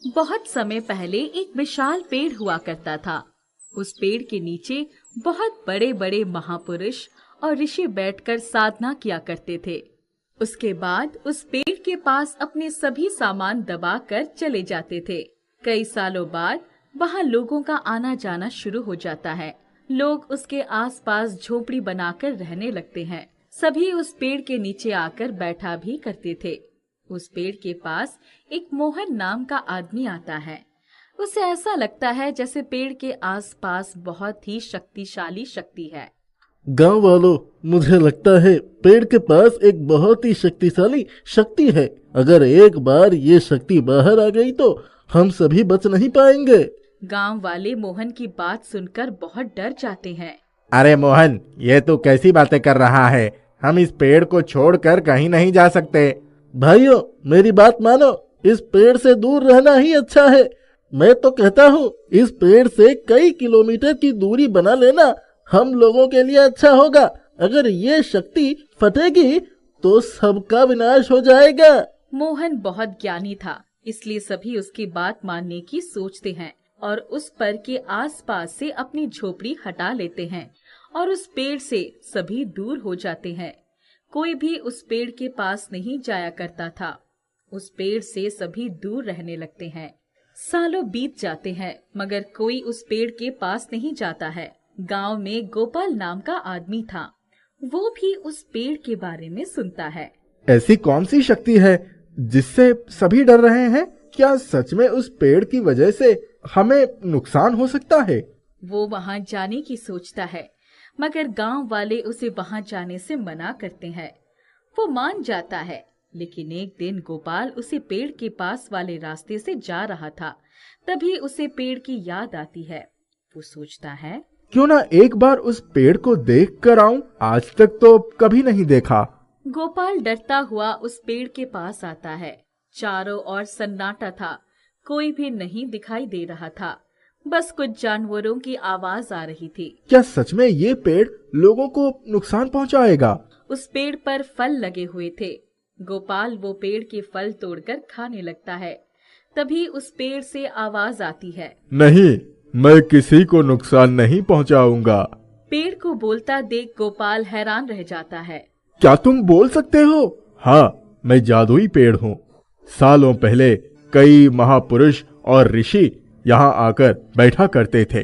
बहुत समय पहले एक विशाल पेड़ हुआ करता था। उस पेड़ के नीचे बहुत बड़े बड़े महापुरुष और ऋषि बैठकर साधना किया करते थे। उसके बाद उस पेड़ के पास अपने सभी सामान दबाकर चले जाते थे। कई सालों बाद वहाँ लोगों का आना जाना शुरू हो जाता है। लोग उसके आसपास झोपड़ी बनाकर रहने लगते हैं। सभी उस पेड़ के नीचे आकर बैठा भी करते थे। उस पेड़ के पास एक मोहन नाम का आदमी आता है। उसे ऐसा लगता है जैसे पेड़ के आसपास बहुत ही शक्तिशाली शक्ति है। गांव वालों, मुझे लगता है पेड़ के पास एक बहुत ही शक्तिशाली शक्ति है। अगर एक बार ये शक्ति बाहर आ गई तो हम सभी बच नहीं पाएंगे। गांव वाले मोहन की बात सुनकर बहुत डर जाते हैं। अरे मोहन, ये तू कैसी बातें कर रहा है? हम इस पेड़ को छोड़कर कहीं नहीं जा सकते। भाइयों, मेरी बात मानो, इस पेड़ से दूर रहना ही अच्छा है। मैं तो कहता हूँ इस पेड़ से कई किलोमीटर की दूरी बना लेना हम लोगों के लिए अच्छा होगा। अगर ये शक्ति फटेगी तो सबका विनाश हो जाएगा। मोहन बहुत ज्ञानी था, इसलिए सभी उसकी बात मानने की सोचते हैं और उस पर के आसपास से अपनी झोपड़ी हटा लेते हैं और उस पेड़ से सभी दूर हो जाते हैं। कोई भी उस पेड़ के पास नहीं जाया करता था। उस पेड़ से सभी दूर रहने लगते हैं। सालों बीत जाते हैं मगर कोई उस पेड़ के पास नहीं जाता है। गांव में गोपाल नाम का आदमी था। वो भी उस पेड़ के बारे में सुनता है। ऐसी कौन सी शक्ति है जिससे सभी डर रहे हैं? क्या सच में उस पेड़ की वजह से हमें नुकसान हो सकता है? वो वहां जाने की सोचता है मगर गांव वाले उसे वहां जाने से मना करते हैं। वो मान जाता है, लेकिन एक दिन गोपाल उसे पेड़ के पास वाले रास्ते से जा रहा था। तभी उसे पेड़ की याद आती है। वो सोचता है, क्यों ना एक बार उस पेड़ को देख कर आऊं? आज तक तो कभी नहीं देखा। गोपाल डरता हुआ उस पेड़ के पास आता है। चारों ओर सन्नाटा था, कोई भी नहीं दिखाई दे रहा था। बस कुछ जानवरों की आवाज आ रही थी। क्या सच में ये पेड़ लोगों को नुकसान पहुंचाएगा? उस पेड़ पर फल लगे हुए थे। गोपाल वो पेड़ के फल तोड़कर खाने लगता है। तभी उस पेड़ से आवाज आती है, नहीं, मैं किसी को नुकसान नहीं पहुंचाऊंगा। पेड़ को बोलता देख गोपाल हैरान रह जाता है। क्या तुम बोल सकते हो? हाँ, मैं जादुई पेड़ हूँ। सालों पहले कई महापुरुष और ऋषि यहाँ आकर बैठा करते थे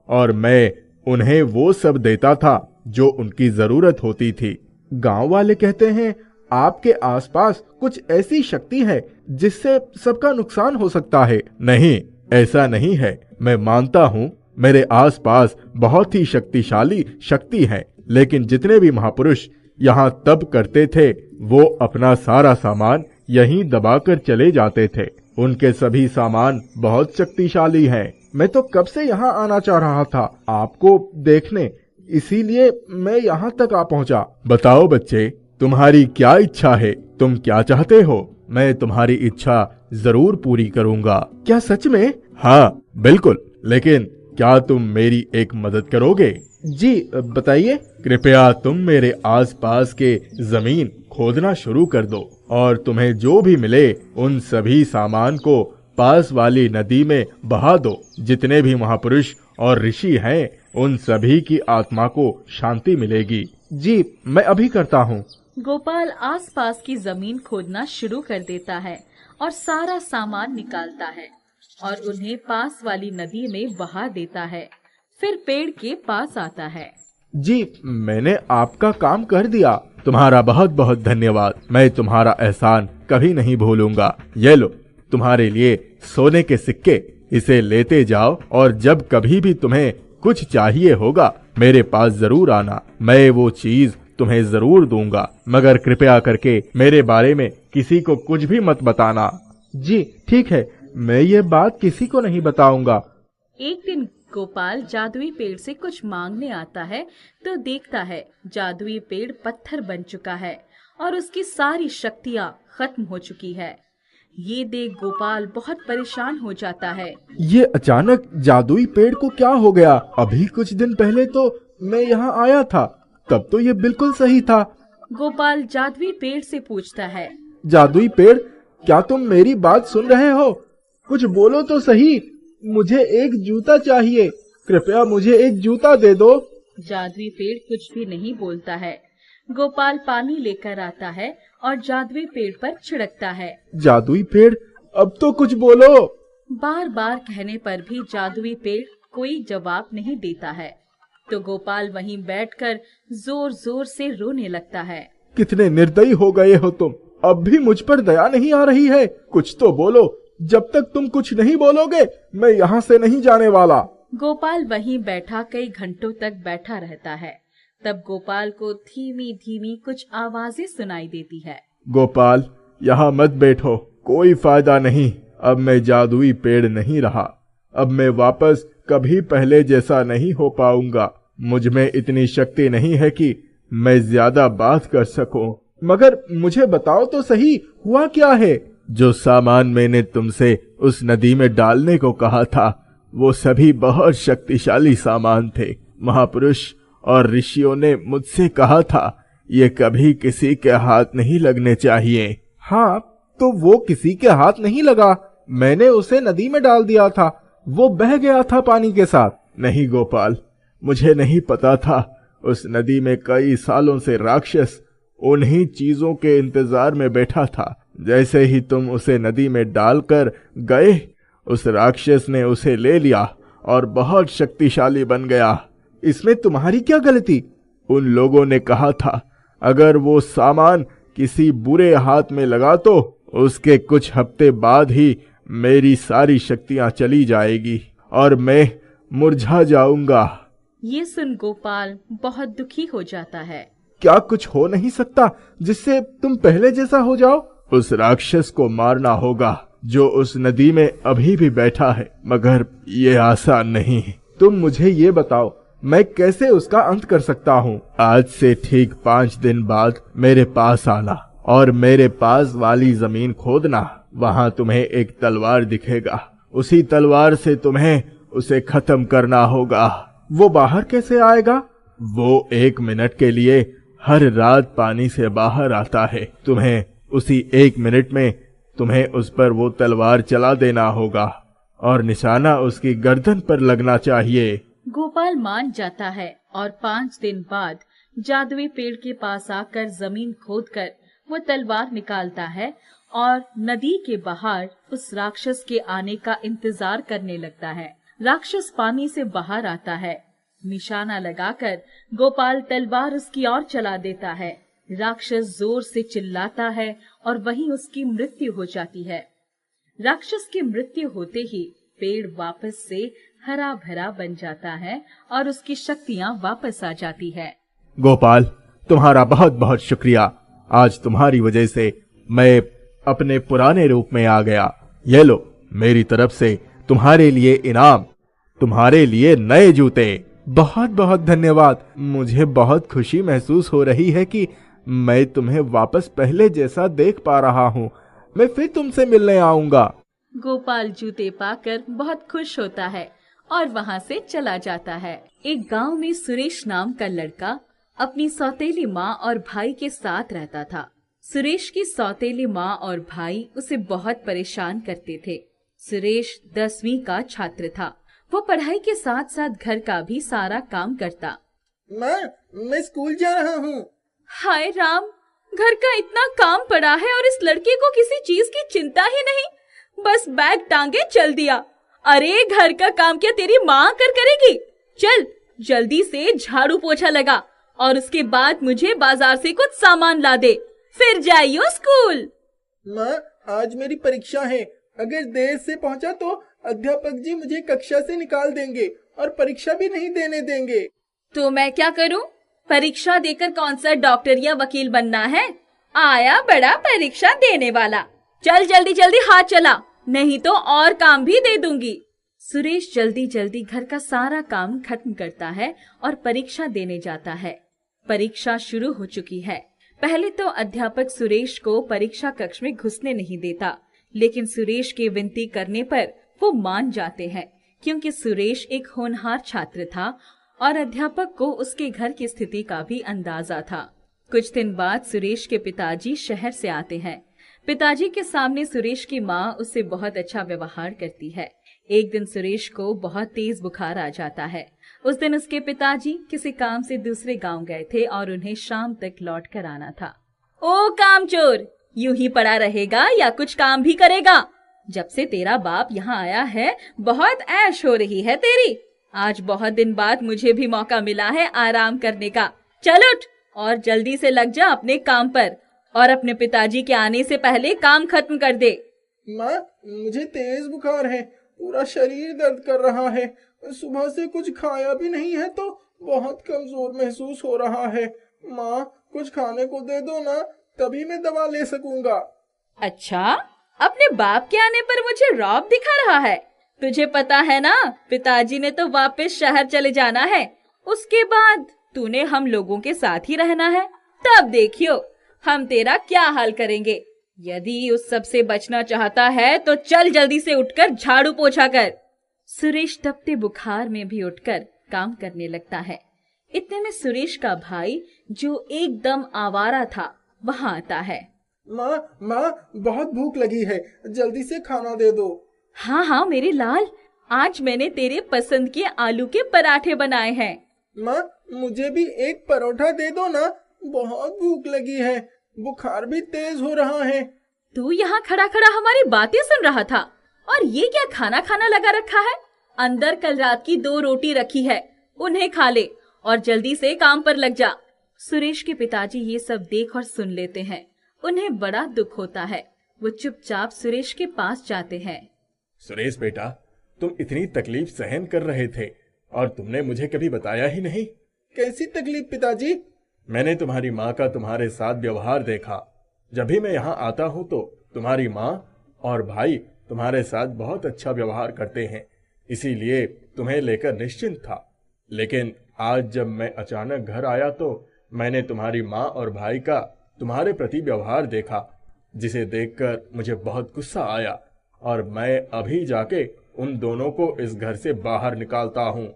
और मैं उन्हें वो सब देता था जो उनकी जरूरत होती थी। गांव वाले कहते हैं आपके आसपास कुछ ऐसी शक्ति है जिससे सबका नुकसान हो सकता है। नहीं, ऐसा नहीं है। मैं मानता हूँ मेरे आसपास बहुत ही शक्तिशाली शक्ति है, लेकिन जितने भी महापुरुष यहाँ तप करते थे वो अपना सारा सामान यहीं दबाकर चले जाते थे। उनके सभी सामान बहुत शक्तिशाली हैं। मैं तो कब से यहाँ आना चाह रहा था आपको देखने, इसीलिए मैं यहाँ तक आ पहुँचा। बताओ बच्चे, तुम्हारी क्या इच्छा है? तुम क्या चाहते हो? मैं तुम्हारी इच्छा जरूर पूरी करूँगा। क्या सच में? हाँ बिल्कुल, लेकिन क्या तुम मेरी एक मदद करोगे? जी बताइए। कृपया तुम मेरे आसपास के जमीन खोदना शुरू कर दो और तुम्हें जो भी मिले उन सभी सामान को पास वाली नदी में बहा दो। जितने भी महापुरुष और ऋषि हैं उन सभी की आत्मा को शांति मिलेगी। जी मैं अभी करता हूँ। गोपाल आसपास की जमीन खोदना शुरू कर देता है और सारा सामान निकालता है और उन्हें पास वाली नदी में बहा देता है। फिर पेड़ के पास आता है। जी मैंने आपका काम कर दिया। तुम्हारा बहुत बहुत धन्यवाद। मैं तुम्हारा एहसान कभी नहीं भूलूंगा। ये लो तुम्हारे लिए सोने के सिक्के, इसे लेते जाओ और जब कभी भी तुम्हें कुछ चाहिए होगा मेरे पास जरूर आना। मैं वो चीज तुम्हें जरूर दूंगा, मगर कृपया करके मेरे बारे में किसी को कुछ भी मत बताना। जी ठीक है, मैं ये बात किसी को नहीं बताऊंगा। एक दिन गोपाल जादुई पेड़ से कुछ मांगने आता है तो देखता है जादुई पेड़ पत्थर बन चुका है और उसकी सारी शक्तियाँ खत्म हो चुकी है। ये देख गोपाल बहुत परेशान हो जाता है। ये अचानक जादुई पेड़ को क्या हो गया? अभी कुछ दिन पहले तो मैं यहाँ आया था, तब तो ये बिल्कुल सही था। गोपाल जादुई पेड़ से पूछता है, जादुई पेड़, क्या तुम मेरी बात सुन रहे हो? कुछ बोलो तो सही। मुझे एक जूता चाहिए, कृपया मुझे एक जूता दे दो। जादुई पेड़ कुछ भी नहीं बोलता है। गोपाल पानी लेकर आता है और जादुई पेड़ पर छिड़कता है। जादुई पेड़, अब तो कुछ बोलो। बार बार कहने पर भी जादुई पेड़ कोई जवाब नहीं देता है। तो गोपाल वहीं बैठकर जोर जोर से रोने लगता है। कितने निर्दयी हो गए हो तुम, अब भी मुझ पर दया नहीं आ रही है। कुछ तो बोलो, जब तक तुम कुछ नहीं बोलोगे मैं यहाँ से नहीं जाने वाला। गोपाल वहीं बैठा कई घंटों तक बैठा रहता है। तब गोपाल को धीमी धीमी कुछ आवाजें सुनाई देती है। गोपाल, यहाँ मत बैठो, कोई फायदा नहीं। अब मैं जादुई पेड़ नहीं रहा। अब मैं वापस कभी पहले जैसा नहीं हो पाऊंगा। मुझ में इतनी शक्ति नहीं है कि मैं ज्यादा बात कर सकूं। मगर मुझे बताओ तो सही, हुआ क्या है? जो सामान मैंने तुमसे उस नदी में डालने को कहा था, वो सभी बहुत शक्तिशाली सामान थे। महापुरुष और ऋषियों ने मुझसे कहा था ये कभी किसी के हाथ नहीं लगने चाहिए। हाँ, तो वो किसी के हाथ नहीं लगा। मैंने उसे नदी में डाल दिया था, वो बह गया था पानी के साथ। नहीं गोपाल, मुझे नहीं पता था। उस नदी में कई सालों से राक्षस उन्हीं चीजों के इंतजार में बैठा था। जैसे ही तुम उसे नदी में डालकर गए, उस राक्षस ने उसे ले लिया और बहुत शक्तिशाली बन गया। इसमें तुम्हारी क्या गलती? उन लोगों ने कहा था अगर वो सामान किसी बुरे हाथ में लगा तो उसके कुछ हफ्ते बाद ही मेरी सारी शक्तियां चली जाएगी और मैं मुरझा जाऊंगा। ये सुन गोपाल बहुत दुखी हो जाता है। क्या कुछ हो नहीं सकता जिससे तुम पहले जैसा हो जाओ? उस राक्षस को मारना होगा जो उस नदी में अभी भी बैठा है, मगर ये आसान नहीं। तुम मुझे ये बताओ, मैं कैसे उसका अंत कर सकता हूँ? आज से ठीक 5 दिन बाद मेरे पास आना और मेरे पास वाली जमीन खोदना। वहाँ तुम्हें एक तलवार दिखेगा। उसी तलवार से तुम्हें उसे खत्म करना होगा। वो बाहर कैसे आएगा? वो 1 मिनट के लिए हर रात पानी से बाहर आता है। तुम्हें उसी 1 मिनट में तुम्हें उस पर वो तलवार चला देना होगा और निशाना उसकी गर्दन पर लगना चाहिए। गोपाल मान जाता है और 5 दिन बाद जादुई पेड़ के पास आकर जमीन खोदकर वो तलवार निकालता है और नदी के बाहर उस राक्षस के आने का इंतजार करने लगता है। राक्षस पानी से बाहर आता है। निशाना लगाकर गोपाल तलवार उसकी ओर चला देता है। राक्षस जोर से चिल्लाता है और वहीं उसकी मृत्यु हो जाती है। राक्षस की मृत्यु होते ही पेड़ वापस से हरा भरा बन जाता है और उसकी शक्तियाँ वापस आ जाती है। गोपाल, तुम्हारा बहुत बहुत शुक्रिया। आज तुम्हारी वजह से मैं अपने पुराने रूप में आ गया। ये लो, मेरी तरफ से तुम्हारे लिए इनाम, तुम्हारे लिए नए जूते। बहुत बहुत धन्यवाद। मुझे बहुत खुशी महसूस हो रही है कि मैं तुम्हें वापस पहले जैसा देख पा रहा हूँ। मैं फिर तुमसे मिलने आऊंगा। गोपाल जूते पाकर बहुत खुश होता है और वहाँ से चला जाता है। एक गांव में सुरेश नाम का लड़का अपनी सौतेली माँ और भाई के साथ रहता था। सुरेश की सौतेली माँ और भाई उसे बहुत परेशान करते थे। सुरेश 10वीं का छात्र था। वो पढ़ाई के साथ साथ घर का भी सारा काम करता। मैं स्कूल जा रहा हूँ। हाय राम, घर का इतना काम पड़ा है और इस लड़के को किसी चीज की चिंता ही नहीं। बस बैग टांगे चल दिया। अरे घर का काम क्या तेरी माँ करेगी? चल जल्दी से झाड़ू पोछा लगा और उसके बाद मुझे बाजार से कुछ सामान ला दे, फिर जाइयो स्कूल। माँ, आज मेरी परीक्षा है। अगर देर से पहुँचा तो अध्यापक जी मुझे कक्षा से निकाल देंगे और परीक्षा भी नहीं देने देंगे। तो मैं क्या करूं? परीक्षा देकर कौन सा डॉक्टर या वकील बनना है? आया बड़ा परीक्षा देने वाला। चल जल्दी जल्दी हाथ चला, नहीं तो और काम भी दे दूंगी। सुरेश जल्दी जल्दी घर का सारा काम खत्म करता है और परीक्षा देने जाता है। परीक्षा शुरू हो चुकी है। पहले तो अध्यापक सुरेश को परीक्षा कक्ष में घुसने नहीं देता, लेकिन सुरेश की विनती करने पर वो मान जाते हैं, क्योंकि सुरेश एक होनहार छात्र था और अध्यापक को उसके घर की स्थिति का भी अंदाजा था। कुछ दिन बाद सुरेश के पिताजी शहर से आते हैं। पिताजी के सामने सुरेश की माँ उससे बहुत अच्छा व्यवहार करती है। एक दिन सुरेश को बहुत तेज बुखार आ जाता है। उस दिन उसके पिताजी किसी काम से दूसरे गांव गए थे और उन्हें शाम तक लौट कर आना था। ओ कामचोर, यूं ही पड़ा रहेगा या कुछ काम भी करेगा? जब से तेरा बाप यहाँ आया है बहुत ऐश हो रही है तेरी। आज बहुत दिन बाद मुझे भी मौका मिला है आराम करने का। चल उठ और जल्दी से लग जा अपने काम पर और अपने पिताजी के आने से पहले काम खत्म कर दे। माँ, मुझे तेज बुखार है, पूरा शरीर दर्द कर रहा है, सुबह से कुछ खाया भी नहीं है तो बहुत कमजोर महसूस हो रहा है। माँ, कुछ खाने को दे दो ना, तभी मैं दवा ले सकूंगा। अच्छा, अपने बाप के आने पर मुझे रौब दिखा रहा है? तुझे पता है ना, पिताजी ने तो वापस शहर चले जाना है। उसके बाद तूने हम लोगों के साथ ही रहना है। तब देखियो हम तेरा क्या हाल करेंगे। यदि उस सब से बचना चाहता है तो चल जल्दी से उठकर झाड़ू पोछा कर। सुरेश तपते बुखार में भी उठकर काम करने लगता है। इतने में सुरेश का भाई, जो एकदम आवारा था, वहां आता है। माँ, बहुत भूख लगी है, जल्दी से खाना दे दो। हाँ हाँ मेरे लाल, आज मैंने तेरे पसंद के आलू के पराठे बनाए हैं। माँ, मुझे भी एक परोठा दे दो ना, बहुत भूख लगी है, बुखार भी तेज हो रहा है। तू यहाँ खड़ा खड़ा हमारी बातें सुन रहा था और ये क्या खाना खाना लगा रखा है? अंदर कल रात की 2 रोटी रखी है, उन्हें खा ले और जल्दी से काम पर लग जा। सुरेश के पिताजी ये सब देख और सुन लेते हैं। उन्हें बड़ा दुख होता है। वो चुपचाप सुरेश के पास जाते हैं। सुरेश बेटा, तुम इतनी तकलीफ सहन कर रहे थे और तुमने मुझे कभी बताया ही नहीं। कैसी तकलीफ पिताजी? मैंने तुम्हारी माँ का तुम्हारे साथ व्यवहार देखा। जब भी मैं यहाँ आता हूँ तो तुम्हारी माँ और भाई तुम्हारे साथ बहुत अच्छा व्यवहार करते हैं, इसीलिए तुम्हें लेकर निश्चिंत था। लेकिन आज जब मैं अचानक घर आया तो मैंने तुम्हारी माँ और भाई का तुम्हारे प्रति व्यवहार देखा, जिसे देखकर मुझे बहुत गुस्सा आया और मैं अभी जाके उन दोनों को इस घर से बाहर निकालता हूँ।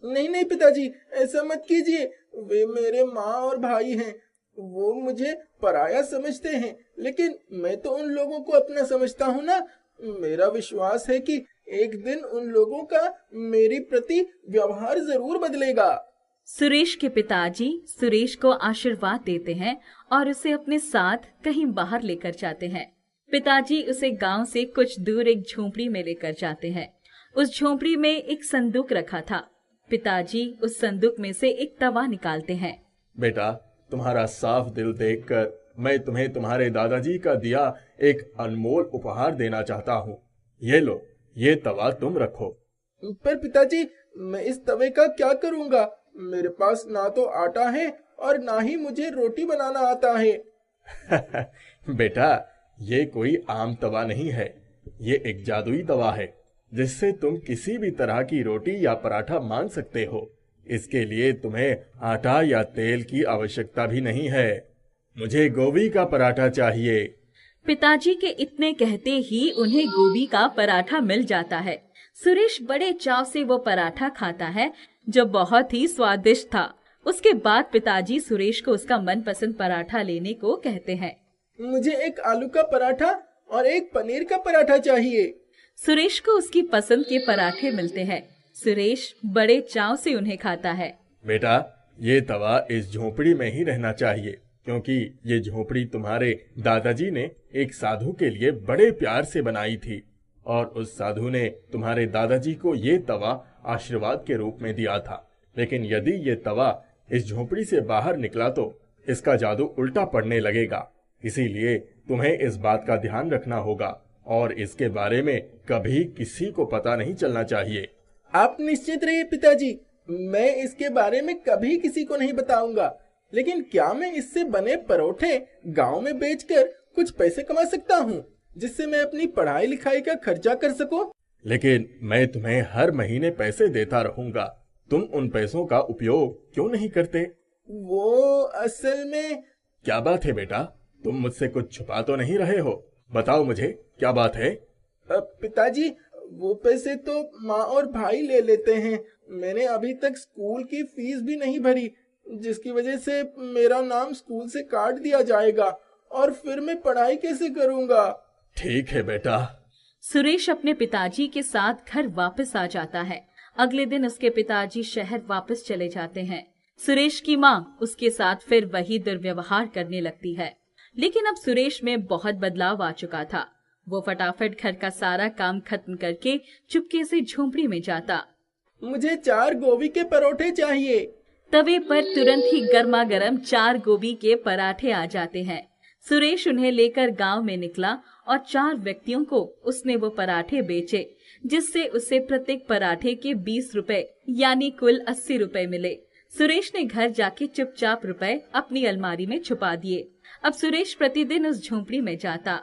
नहीं पिताजी, ऐसा मत कीजिए। वे मेरे माँ और भाई हैं, वो मुझे पराया समझते हैं, लेकिन मैं तो उन लोगों को अपना समझता हूँ ना। मेरा विश्वास है कि एक दिन उन लोगों का मेरी प्रति व्यवहार जरूर बदलेगा। सुरेश के पिताजी सुरेश को आशीर्वाद देते हैं और उसे अपने साथ कहीं बाहर लेकर जाते हैं। पिताजी उसे गांव से कुछ दूर एक झोपड़ी में लेकर जाते हैं। उस झोपड़ी में एक संदूक रखा था। पिताजी उस संदूक में से एक तवा निकालते हैं। बेटा, तुम्हारा साफ दिल देखकर मैं तुम्हें तुम्हारे दादाजी का दिया एक अनमोल उपहार देना चाहता हूँ। ये लो, ये तवा तुम रखो। पर पिताजी, मैं इस तवे का क्या करूँगा? मेरे पास ना तो आटा है और ना ही मुझे रोटी बनाना आता है। बेटा, ये कोई आम तवा नहीं है, ये एक जादुई तवा है जिससे तुम किसी भी तरह की रोटी या पराठा मान सकते हो। इसके लिए तुम्हें आटा या तेल की आवश्यकता भी नहीं है। मुझे गोभी का पराठा चाहिए। पिताजी के इतने कहते ही उन्हें गोभी का पराठा मिल जाता है। सुरेश बड़े चाव से वो पराठा खाता है, जो बहुत ही स्वादिष्ट था। उसके बाद पिताजी सुरेश को उसका मनपसंद पराठा लेने को कहते हैं। मुझे एक आलू का पराठा और एक पनीर का पराठा चाहिए। सुरेश को उसकी पसंद के पराठे मिलते हैं। सुरेश बड़े चाव से उन्हें खाता है। बेटा, ये तवा इस झोपड़ी में ही रहना चाहिए, क्योंकि ये झोपड़ी तुम्हारे दादाजी ने एक साधु के लिए बड़े प्यार से बनाई थी और उस साधु ने तुम्हारे दादाजी को ये तवा आशीर्वाद के रूप में दिया था। लेकिन यदि ये तवा इस झोपड़ी से बाहर निकला तो इसका जादू उल्टा पड़ने लगेगा। इसीलिए तुम्हें इस बात का ध्यान रखना होगा और इसके बारे में कभी किसी को पता नहीं चलना चाहिए। आप निश्चित रहिए पिताजी, मैं इसके बारे में कभी किसी को नहीं बताऊंगा। लेकिन क्या मैं इससे बने परोठे गांव में बेचकर कुछ पैसे कमा सकता हूँ, जिससे मैं अपनी पढ़ाई लिखाई का खर्चा कर सकूं? लेकिन मैं तुम्हें हर महीने पैसे देता रहूंगा। तुम उन पैसों का उपयोग क्यों नहीं करते? वो असल में... क्या बात है बेटा? तुम मुझसे कुछ छुपा तो नहीं रहे हो? बताओ मुझे, क्या बात है? पिताजी, वो पैसे तो माँ और भाई ले लेते हैं। मैंने अभी तक स्कूल की फीस भी नहीं भरी, जिसकी वजह से मेरा नाम स्कूल से काट दिया जाएगा और फिर मैं पढ़ाई कैसे करूंगा? ठीक है बेटा। सुरेश अपने पिताजी के साथ घर वापस आ जाता है। अगले दिन उसके पिताजी शहर वापस चले जाते हैं। सुरेश की माँ उसके साथ फिर वही दुर्व्यवहार करने लगती है। लेकिन अब सुरेश में बहुत बदलाव आ चुका था। वो फटाफट घर का सारा काम खत्म करके चुपके से झोंपड़ी में जाता। मुझे 4 गोभी के परोठे चाहिए। तवे पर तुरंत ही गर्मा गर्म 4 गोभी के पराठे आ जाते हैं। सुरेश उन्हें लेकर गांव में निकला और 4 व्यक्तियों को उसने वो पराठे बेचे, जिससे उसे प्रत्येक पराठे के 20 रुपए यानी कुल 80 रुपए मिले। सुरेश ने घर जाके चुपचाप रुपए अपनी अलमारी में छुपा दिए। अब सुरेश प्रतिदिन उस झोंपड़ी में जाता।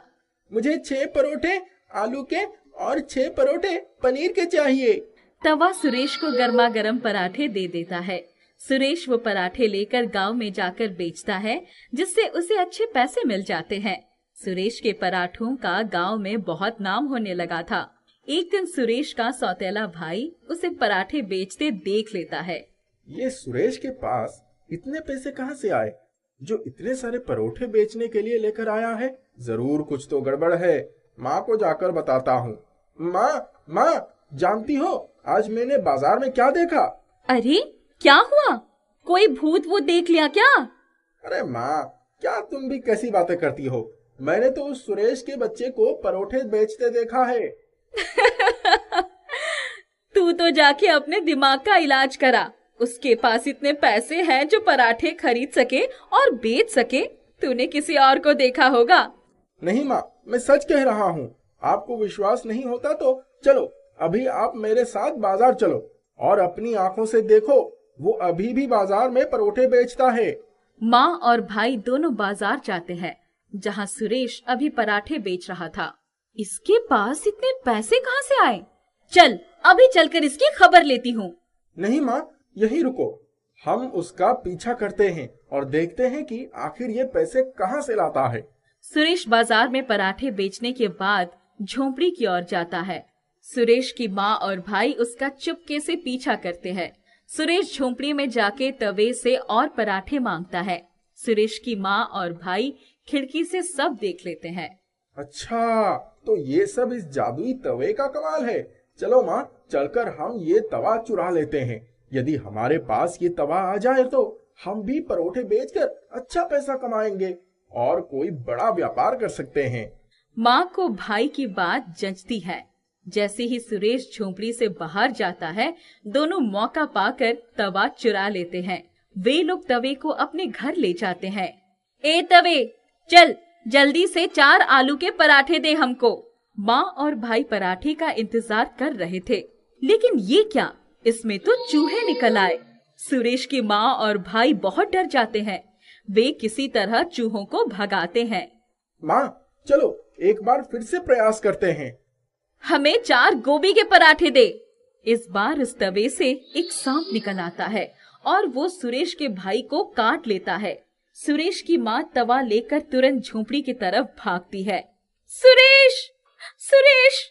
मुझे 6 परोठे आलू के और 6 परोठे पनीर के चाहिए। तवा सुरेश को गर्मा गर्म पराठे दे देता है। सुरेश वो पराठे लेकर गांव में जाकर बेचता है, जिससे उसे अच्छे पैसे मिल जाते हैं। सुरेश के पराठों का गांव में बहुत नाम होने लगा था। एक दिन सुरेश का सौतेला भाई उसे पराठे बेचते देख लेता है। ये सुरेश के पास इतने पैसे कहाँ से आए जो इतने सारे परोठे बेचने के लिए लेकर आया है? जरूर कुछ तो गड़बड़ है। माँ को जाकर बताता हूँ। माँ, जानती हो आज मैंने बाजार में क्या देखा? अरे क्या हुआ? कोई भूत वो देख लिया क्या? अरे माँ, क्या तुम भी कैसी बातें करती हो? मैंने तो उस सुरेश के बच्चे को परोठे बेचते देखा है। तू तो जाके अपने दिमाग का इलाज करा। उसके पास इतने पैसे हैं जो पराठे खरीद सके और बेच सके। तूने किसी और को देखा होगा। नहीं माँ, मैं सच कह रहा हूँ। आपको विश्वास नहीं होता तो चलो अभी आप मेरे साथ बाजार चलो और अपनी आंखों से देखो, वो अभी भी बाजार में परोठे बेचता है। माँ और भाई दोनों बाजार जाते हैं, जहाँ सुरेश अभी पराठे बेच रहा था। इसके पास इतने पैसे कहाँ से आए? चल अभी चलकर इसकी खबर लेती हूँ। नहीं माँ, यहीं रुको। हम उसका पीछा करते हैं और देखते हैं कि आखिर ये पैसे कहाँ से लाता है। सुरेश बाजार में पराठे बेचने के बाद झोंपड़ी की ओर जाता है। सुरेश की माँ और भाई उसका चुपके से पीछा करते हैं। सुरेश झोंपड़ी में जाके तवे से और पराठे मांगता है। सुरेश की माँ और भाई खिड़की से सब देख लेते हैं। अच्छा, तो ये सब इस जादुई तवे का कमाल है। चलो माँ, चलकर हम ये तवा चुरा लेते हैं। यदि हमारे पास ये तवा आ जाए तो हम भी परोठे बेचकर अच्छा पैसा कमाएंगे और कोई बड़ा व्यापार कर सकते हैं। माँ को भाई की बात जंचती है। जैसे ही सुरेश झोंपड़ी से बाहर जाता है, दोनों मौका पाकर तवा चुरा लेते हैं। वे लोग तवे को अपने घर ले जाते हैं। ए तवे, चल जल्दी से 4 आलू के पराठे दे हमको। माँ और भाई पराठे का इंतजार कर रहे थे, लेकिन ये क्या, इसमें तो चूहे निकल आए। सुरेश की माँ और भाई बहुत डर जाते हैं। वे किसी तरह चूहों को भगाते हैं। माँ, चलो एक बार फिर से प्रयास करते हैं। हमें 4 गोभी के पराठे दे। इस बार उस तवे से एक सांप निकल आता है और वो सुरेश के भाई को काट लेता है। सुरेश की माँ तवा लेकर तुरंत झोंपड़ी की तरफ भागती है। सुरेश, सुरेश,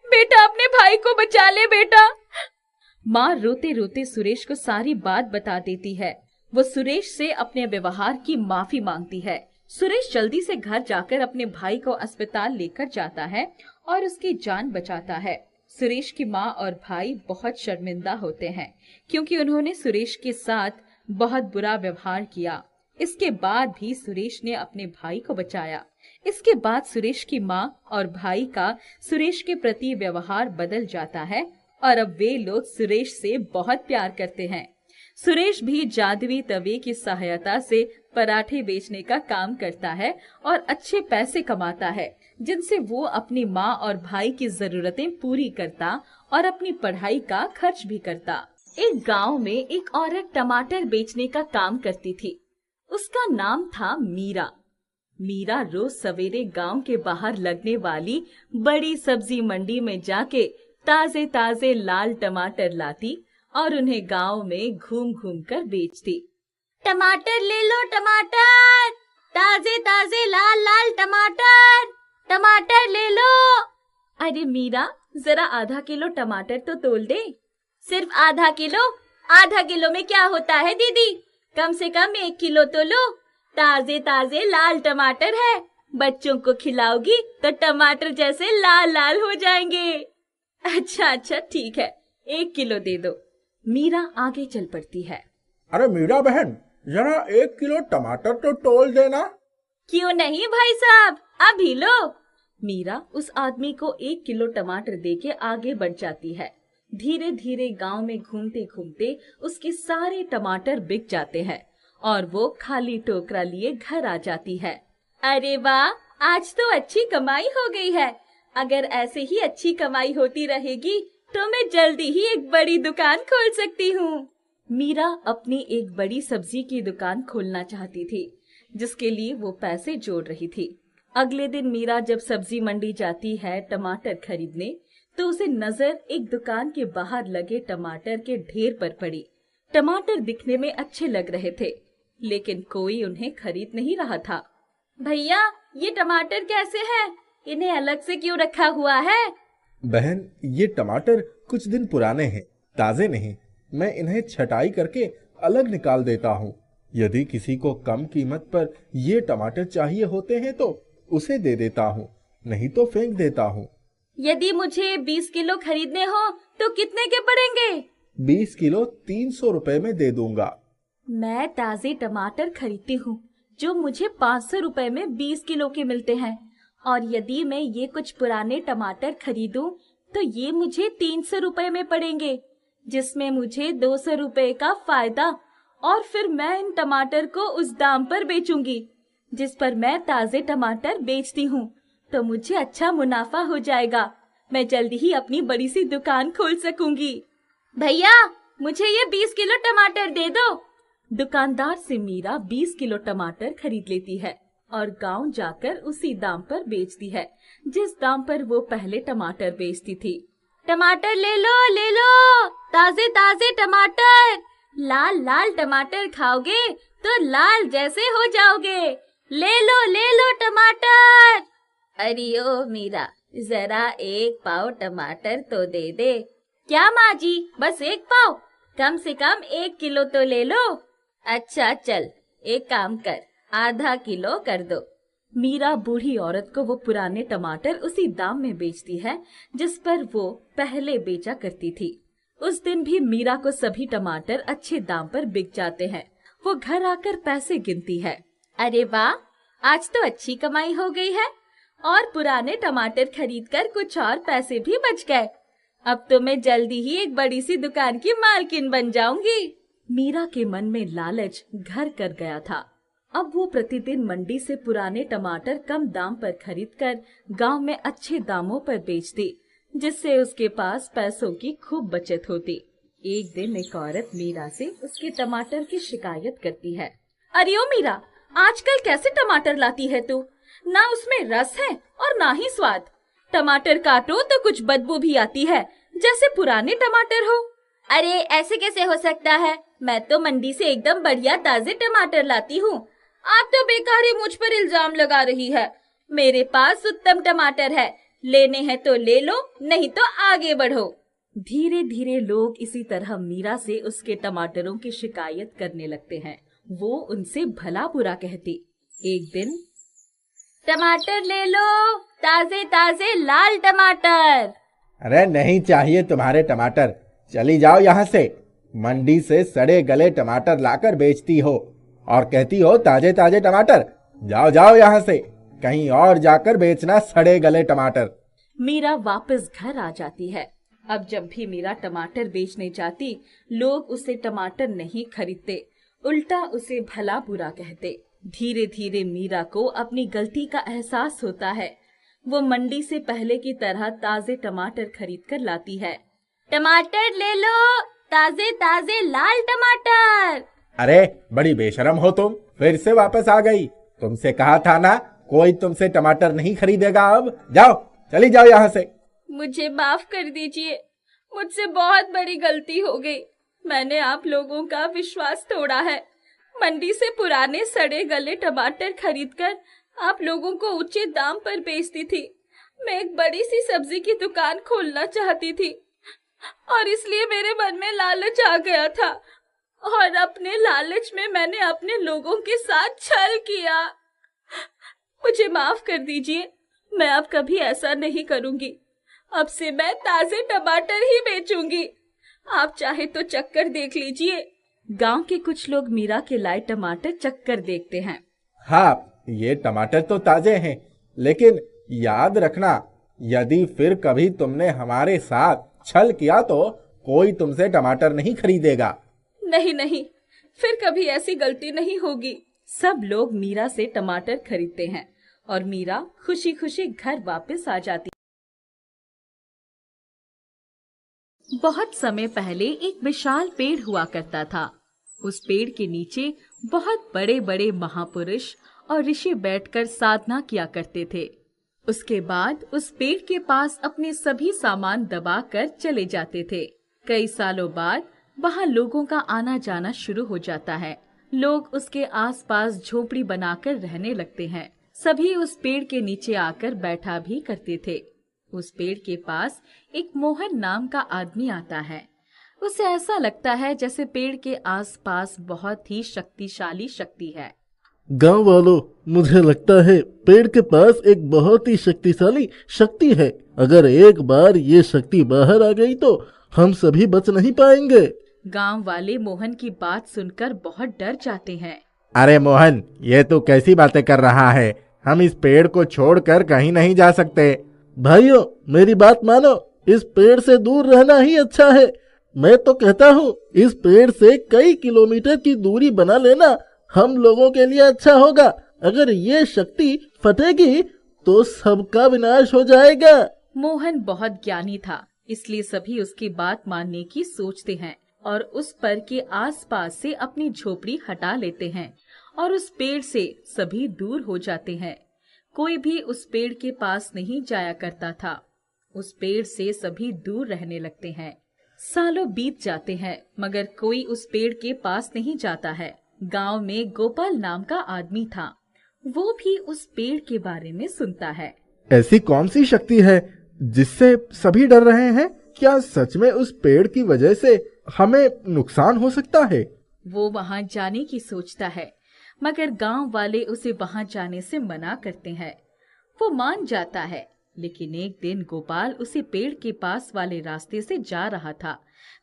बेटा अपने भाई को बचा ले बेटा। माँ रोते रोते सुरेश को सारी बात बता देती है। वो सुरेश से अपने व्यवहार की माफी मांगती है। सुरेश जल्दी से घर जाकर अपने भाई को अस्पताल लेकर जाता है और उसकी जान बचाता है। सुरेश की माँ और भाई बहुत शर्मिंदा होते हैं, क्योंकि उन्होंने सुरेश के साथ बहुत बुरा व्यवहार किया। इसके बाद भी सुरेश ने अपने भाई को बचाया। इसके बाद सुरेश की माँ और भाई का सुरेश के प्रति व्यवहार बदल जाता है और अब वे लोग सुरेश से बहुत प्यार करते हैं। सुरेश भी जादुई तवे की सहायता से पराठे बेचने का काम करता है और अच्छे पैसे कमाता है, जिनसे वो अपनी माँ और भाई की जरूरतें पूरी करता और अपनी पढ़ाई का खर्च भी करता। एक गांव में एक औरत टमाटर बेचने का काम करती थी। उसका नाम था मीरा। मीरा रोज सवेरे गांव के बाहर लगने वाली बड़ी सब्जी मंडी में जाके ताजे ताजे लाल टमाटर लाती और उन्हें गांव में घूम घूम कर बेचती। टमाटर ले लो टमाटर, ताजे ताजे लाल लाल टमाटर, टमाटर ले लो। अरे मीरा, जरा आधा किलो टमाटर तो तोल दे। सिर्फ आधा किलो? आधा किलो में क्या होता है दीदी, कम से कम 1 किलो तो लो। ताजे ताजे लाल टमाटर है, बच्चों को खिलाओगी तो टमाटर जैसे लाल लाल हो जाएंगे। अच्छा अच्छा ठीक है, 1 किलो दे दो। मीरा आगे चल पड़ती है। अरे मीरा बहन, जरा 1 किलो टमाटर तो तोल देना। क्यों नहीं भाई साहब, अभी लो। मीरा उस आदमी को 1 किलो टमाटर देके आगे बढ़ जाती है। धीरे धीरे गांव में घूमते घूमते उसके सारे टमाटर बिक जाते हैं और वो खाली टोकरा लिए घर आ जाती है। अरे वाह, आज तो अच्छी कमाई हो गई है। अगर ऐसे ही अच्छी कमाई होती रहेगी तो मैं जल्दी ही एक बड़ी दुकान खोल सकती हूँ। मीरा अपनी एक बड़ी सब्जी की दुकान खोलना चाहती थी, जिसके लिए वो पैसे जोड़ रही थी। अगले दिन मीरा जब सब्जी मंडी जाती है टमाटर खरीदने, तो उसे नजर एक दुकान के बाहर लगे टमाटर के ढेर पर पड़ी। टमाटर दिखने में अच्छे लग रहे थे, लेकिन कोई उन्हें खरीद नहीं रहा था। भैया, ये टमाटर कैसे हैं? इन्हें अलग से क्यों रखा हुआ है? बहन, ये टमाटर कुछ दिन पुराने हैं, ताजे नहीं। मैं इन्हें छटाई करके अलग निकाल देता हूँ। यदि किसी को कम कीमत पर ये टमाटर चाहिए होते हैं तो उसे दे देता हूँ, नहीं तो फेंक देता हूँ। यदि मुझे 20 किलो खरीदने हो तो कितने के पड़ेंगे? 20 किलो 300 रुपए में दे दूंगा। मैं ताजे टमाटर खरीदती हूँ जो मुझे 500 रुपए में 20 किलो के मिलते हैं, और यदि मैं ये कुछ पुराने टमाटर खरीदूं तो ये मुझे 300 रुपए में पड़ेंगे, जिसमें मुझे 200 रुपए का फायदा, और फिर मैं इन टमाटर को उस दाम पर बेचूंगी जिस पर मैं ताजे टमाटर बेचती हूँ, तो मुझे अच्छा मुनाफा हो जाएगा। मैं जल्दी ही अपनी बड़ी सी दुकान खोल सकूंगी। भैया, मुझे ये 20 किलो टमाटर दे दो। दुकानदार से मीरा 20 किलो टमाटर खरीद लेती है और गांव जाकर उसी दाम पर बेचती है जिस दाम पर वो पहले टमाटर बेचती थी। टमाटर ले लो, ताजे ताजे टमाटर। लाल लाल टमाटर खाओगे तो लाल जैसे हो जाओगे। ले लो टमाटर। अरे ओ मीरा, जरा 1 पाव टमाटर तो दे दे। क्या माँ जी, बस 1 पाव? कम से कम 1 किलो तो ले लो। अच्छा चल, एक काम कर, आधा किलो कर दो। मीरा बूढ़ी औरत को वो पुराने टमाटर उसी दाम में बेचती है जिस पर वो पहले बेचा करती थी। उस दिन भी मीरा को सभी टमाटर अच्छे दाम पर बिक जाते हैं। वो घर आकर पैसे गिनती है। अरे वाह, आज तो अच्छी कमाई हो गई है, और पुराने टमाटर खरीदकर कुछ और पैसे भी बच गए। अब तो मैं जल्दी ही एक बड़ी सी दुकान की मालकिन बन जाऊंगी। मीरा के मन में लालच घर कर गया था। अब वो प्रतिदिन मंडी से पुराने टमाटर कम दाम पर खरीदकर गांव में अच्छे दामों पर बेचती, जिससे उसके पास पैसों की खूब बचत होती। एक दिन एक औरत मीरा से उसके टमाटर की शिकायत करती है। अरे ओ मीरा, आजकल कैसे टमाटर लाती है तू? ना उसमें रस है और ना ही स्वाद। टमाटर काटो तो कुछ बदबू भी आती है, जैसे पुराने टमाटर हो। अरे ऐसे कैसे हो सकता है? मैं तो मंडी से एकदम बढ़िया ताजे टमाटर लाती हूँ। आप तो बेकार ही मुझ पर इल्जाम लगा रही है। मेरे पास उत्तम टमाटर है, लेने हैं तो ले लो, नहीं तो आगे बढ़ो। धीरे धीरे लोग इसी तरह मीरा से उसके टमाटरों की शिकायत करने लगते हैं। वो उनसे भला बुरा कहती। एक दिन, टमाटर ले लो, ताजे ताजे लाल टमाटर। अरे नहीं चाहिए तुम्हारे टमाटर, चली जाओ यहाँ से। मंडी से सड़े गले टमाटर लाकर बेचती हो और कहती हो ताजे ताजे टमाटर। जाओ जाओ यहाँ से, कहीं और जाकर बेचना सड़े गले टमाटर। मीरा वापस घर आ जाती है। अब जब भी मीरा टमाटर बेचने जाती, लोग उसे टमाटर नहीं खरीदते, उल्टा उसे भला बुरा कहते। धीरे धीरे मीरा को अपनी गलती का एहसास होता है। वो मंडी से पहले की तरह ताजे टमाटर खरीद कर लाती है। टमाटर ले लो, ताजे ताजे लाल टमाटर। अरे बड़ी बेशरम हो तुम, फिर से वापस आ गई। तुमसे कहा था ना, कोई तुमसे टमाटर नहीं खरीदेगा। अब जाओ, चली जाओ यहाँ से। मुझे माफ कर दीजिए, मुझसे बहुत बड़ी गलती हो गई। मैंने आप लोगों का विश्वास तोड़ा है। मंडी से पुराने सड़े गले टमाटर खरीदकर आप लोगों को उचित दाम पर बेचती थी। मैं एक बड़ी सी सब्जी की दुकान खोलना चाहती थी और इसलिए मेरे मन में लालच आ गया था। और अपने लालच में मैंने अपने लोगों के साथ छल किया। मुझे माफ कर दीजिए, मैं अब कभी ऐसा नहीं करूंगी। अब से मैं ताजे टमाटर ही बेचूंगी। आप चाहे तो चक्कर देख लीजिए। गांव के कुछ लोग मीरा के लाए टमाटर चक्कर देखते हैं। हाँ, ये टमाटर तो ताजे हैं, लेकिन याद रखना, यदि फिर कभी तुमने हमारे साथ छल किया तो कोई तुमसे टमाटर नहीं खरीदेगा। नहीं नहीं, फिर कभी ऐसी गलती नहीं होगी। सब लोग मीरा से टमाटर खरीदते हैं और मीरा खुशी खुशी घर वापस आ जाती। बहुत समय पहले एक विशाल पेड़ हुआ करता था। उस पेड़ के नीचे बहुत बड़े बड़े महापुरुष और ऋषि बैठकर साधना किया करते थे। उसके बाद उस पेड़ के पास अपने सभी सामान दबाकर चले जाते थे। कई सालों बाद वहाँ लोगों का आना जाना शुरू हो जाता है। लोग उसके आसपास झोपड़ी बनाकर रहने लगते हैं। सभी उस पेड़ के नीचे आकर बैठा भी करते थे। उस पेड़ के पास एक मोहन नाम का आदमी आता है। उसे ऐसा लगता है जैसे पेड़ के आसपास बहुत ही शक्तिशाली शक्ति है। गांव वालों, मुझे लगता है पेड़ के पास एक बहुत ही शक्तिशाली शक्ति है। अगर एक बार ये शक्ति बाहर आ गई तो हम सभी बच नहीं पाएंगे। गांव वाले मोहन की बात सुनकर बहुत डर जाते हैं। अरे मोहन, ये तू कैसी बातें कर रहा है? हम इस पेड़ को छोड़कर कहीं नहीं जा सकते। भाइयों, मेरी बात मानो, इस पेड़ से दूर रहना ही अच्छा है। मैं तो कहता हूँ इस पेड़ से कई किलोमीटर की दूरी बना लेना हम लोगों के लिए अच्छा होगा। अगर ये शक्ति फटेगी तो सबका विनाश हो जाएगा। मोहन बहुत ज्ञानी था, इसलिए सभी उसकी बात मानने की सोचते हैं और उस पर के आसपास से अपनी झोपड़ी हटा लेते हैं और उस पेड़ से सभी दूर हो जाते हैं। कोई भी उस पेड़ के पास नहीं जाया करता था। उस पेड़ से सभी दूर रहने लगते हैं। सालों बीत जाते हैं मगर कोई उस पेड़ के पास नहीं जाता है। गांव में गोपाल नाम का आदमी था। वो भी उस पेड़ के बारे में सुनता है। ऐसी कौन सी शक्ति है जिससे सभी डर रहे हैं? क्या सच में उस पेड़ की वजह से हमें नुकसान हो सकता है? वो वहां जाने की सोचता है मगर गांव वाले उसे वहां जाने से मना करते हैं। वो मान जाता है, लेकिन एक दिन गोपाल उसे पेड़ के पास वाले रास्ते से जा रहा था।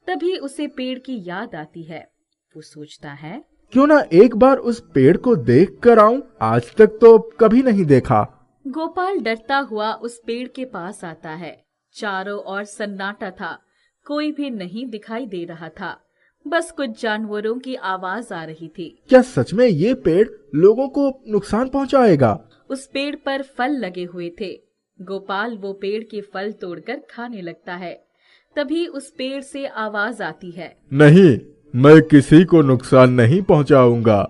तभी उसे पेड़ की याद आती है। वो सोचता है, क्यों ना एक बार उस पेड़ को देख कर आऊं? आज तक तो कभी नहीं देखा। गोपाल डरता हुआ उस पेड़ के पास आता है। चारों ओर सन्नाटा था, कोई भी नहीं दिखाई दे रहा था। बस कुछ जानवरों की आवाज आ रही थी। क्या सच में ये पेड़ लोगों को नुकसान पहुंचाएगा? उस पेड़ पर फल लगे हुए थे। गोपाल वो पेड़ के फल तोड़कर खाने लगता है। तभी उस पेड़ से आवाज आती है, नहीं, मैं किसी को नुकसान नहीं पहुंचाऊंगा।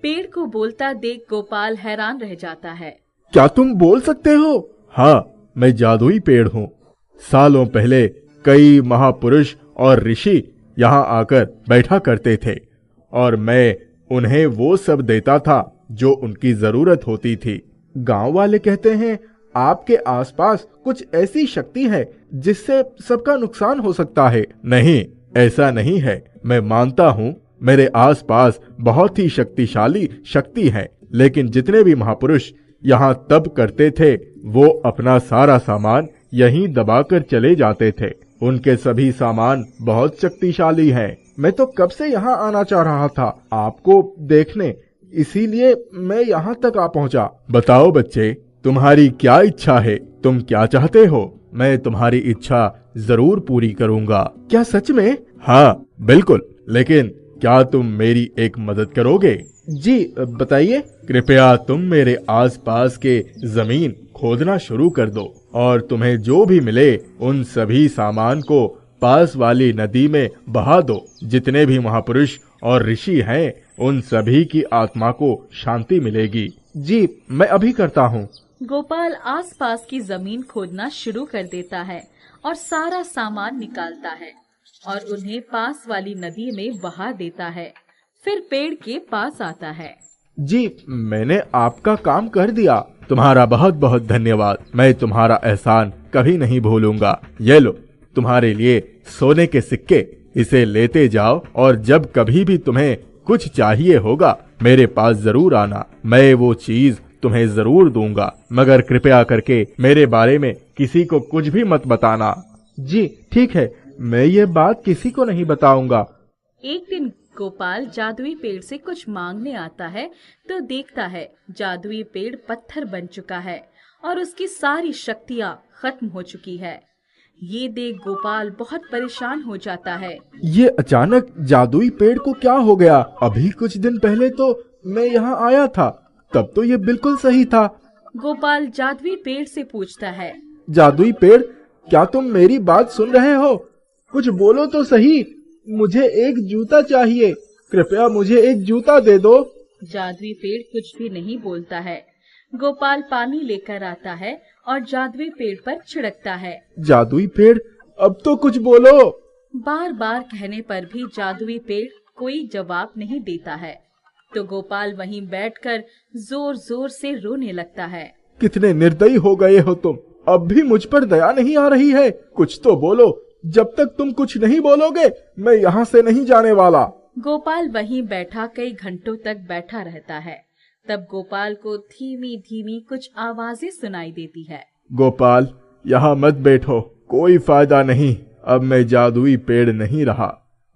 पेड़ को बोलता देख गोपाल हैरान रह जाता है। क्या तुम बोल सकते हो? हाँ, मैं जादुई पेड़ हूँ। सालों पहले कई महापुरुष और ऋषि यहाँ आकर बैठा करते थे और मैं उन्हें वो सब देता था जो उनकी जरूरत होती थी। गांव वाले कहते हैं आपके आसपास कुछ ऐसी शक्ति है जिससे सबका नुकसान हो सकता है। नहीं, ऐसा नहीं है। मैं मानता हूँ मेरे आसपास बहुत ही शक्तिशाली शक्ति है, लेकिन जितने भी महापुरुष यहाँ तप करते थे वो अपना सारा सामान यहीं दबाकर चले जाते थे। उनके सभी सामान बहुत शक्तिशाली हैं। मैं तो कब से यहाँ आना चाह रहा था आपको देखने, इसीलिए मैं यहाँ तक आ पहुँचा। बताओ बच्चे, तुम्हारी क्या इच्छा है? तुम क्या चाहते हो? मैं तुम्हारी इच्छा जरूर पूरी करूँगा। क्या सच में? हाँ बिल्कुल, लेकिन क्या तुम मेरी एक मदद करोगे? जी बताइए। कृपया तुम मेरे आसपास के जमीन खोदना शुरू कर दो और तुम्हें जो भी मिले उन सभी सामान को पास वाली नदी में बहा दो। जितने भी महापुरुष और ऋषि हैं उन सभी की आत्मा को शांति मिलेगी। जी मैं अभी करता हूँ। गोपाल आसपास की जमीन खोदना शुरू कर देता है और सारा सामान निकालता है और उन्हें पास वाली नदी में बहा देता है। फिर पेड़ के पास आता है। जी मैंने आपका काम कर दिया। तुम्हारा बहुत बहुत धन्यवाद। मैं तुम्हारा एहसान कभी नहीं भूलूंगा। ये लो तुम्हारे लिए सोने के सिक्के। इसे लेते जाओ और जब कभी भी तुम्हें कुछ चाहिए होगा मेरे पास जरूर आना। मैं वो चीज तुम्हें जरूर दूंगा, मगर कृपया करके मेरे बारे में किसी को कुछ भी मत बताना। जी ठीक है, मैं ये बात किसी को नहीं बताऊंगा। एक दिन गोपाल जादुई पेड़ से कुछ मांगने आता है तो देखता है जादुई पेड़ पत्थर बन चुका है और उसकी सारी शक्तियाँ खत्म हो चुकी है। ये देख गोपाल बहुत परेशान हो जाता है। ये अचानक जादुई पेड़ को क्या हो गया? अभी कुछ दिन पहले तो मैं यहाँ आया था, तब तो ये बिल्कुल सही था। गोपाल जादुई पेड़ से पूछता है, जादुई पेड़, क्या तुम मेरी बात सुन रहे हो? कुछ बोलो तो सही। मुझे एक जूता चाहिए, कृपया मुझे एक जूता दे दो। जादुई पेड़ कुछ भी नहीं बोलता है। गोपाल पानी लेकर आता है और जादुई पेड़ पर छिड़कता है। जादुई पेड़, अब तो कुछ बोलो। बार बार कहने पर भी जादुई पेड़ कोई जवाब नहीं देता है तो गोपाल वहीं बैठकर जोर जोर से रोने लगता है। कितने निर्दयी हो गए हो तुम, अब भी मुझ पर दया नहीं आ रही है। कुछ तो बोलो, जब तक तुम कुछ नहीं बोलोगे मैं यहाँ से नहीं जाने वाला। गोपाल वहीं बैठा कई घंटों तक बैठा रहता है। तब गोपाल को धीमी धीमी कुछ आवाजें सुनाई देती है। गोपाल, यहाँ मत बैठो, कोई फायदा नहीं। अब मैं जादुई पेड़ नहीं रहा।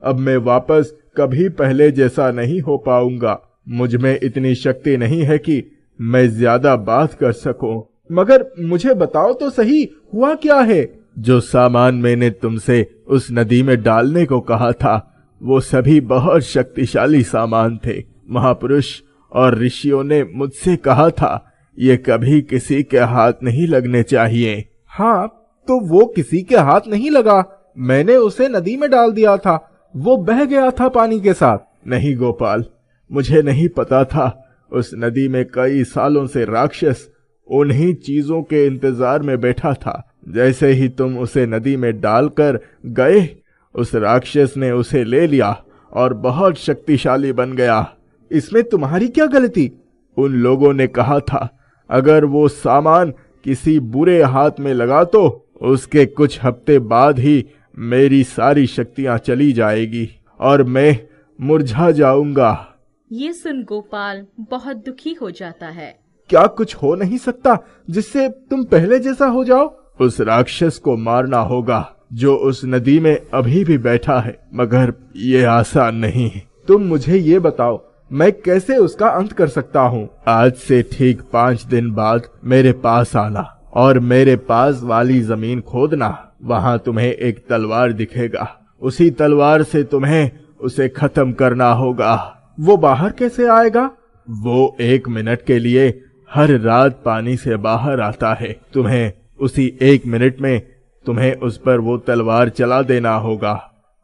अब मैं वापस कभी पहले जैसा नहीं हो पाऊंगा। मुझ में इतनी शक्ति नहीं है कि मैं ज्यादा बात कर सकूं। मगर मुझे बताओ तो सही, हुआ क्या है? जो सामान मैंने तुमसे उस नदी में डालने को कहा था वो सभी बहुत शक्तिशाली सामान थे। महापुरुष और ऋषियों ने मुझसे कहा था ये कभी किसी के हाथ नहीं लगने चाहिए। हाँ, तो वो किसी के हाथ नहीं लगा। मैंने उसे नदी में डाल दिया था, वो बह गया था पानी के साथ। नहीं गोपाल, मुझे नहीं पता था। उस नदी में कई सालों से राक्षस उन्हीं चीजों के इंतजार में बैठा था। जैसे ही तुम उसे नदी में डालकर गए, उस राक्षस ने उसे ले लिया और बहुत शक्तिशाली बन गया। इसमें तुम्हारी क्या गलती? उन लोगों ने कहा था अगर वो सामान किसी बुरे हाथ में लगा तो उसके कुछ हफ्ते बाद ही मेरी सारी शक्तियां चली जाएगी और मैं मुरझा जाऊंगा। ये सुन गोपाल बहुत दुखी हो जाता है। क्या कुछ हो नहीं सकता जिससे तुम पहले जैसा हो जाओ? उस राक्षस को मारना होगा जो उस नदी में अभी भी बैठा है, मगर ये आसान नहीं। तुम मुझे ये बताओ, मैं कैसे उसका अंत कर सकता हूँ? आज से ठीक 5 दिन बाद मेरे पास आना और मेरे पास वाली जमीन खोदना। वहाँ तुम्हें एक तलवार दिखेगा। उसी तलवार से तुम्हें उसे खत्म करना होगा। वो बाहर कैसे आएगा? वो 1 मिनट के लिए हर रात पानी से बाहर आता है। तुम्हें उसी 1 मिनट में तुम्हें उस पर वो तलवार चला देना होगा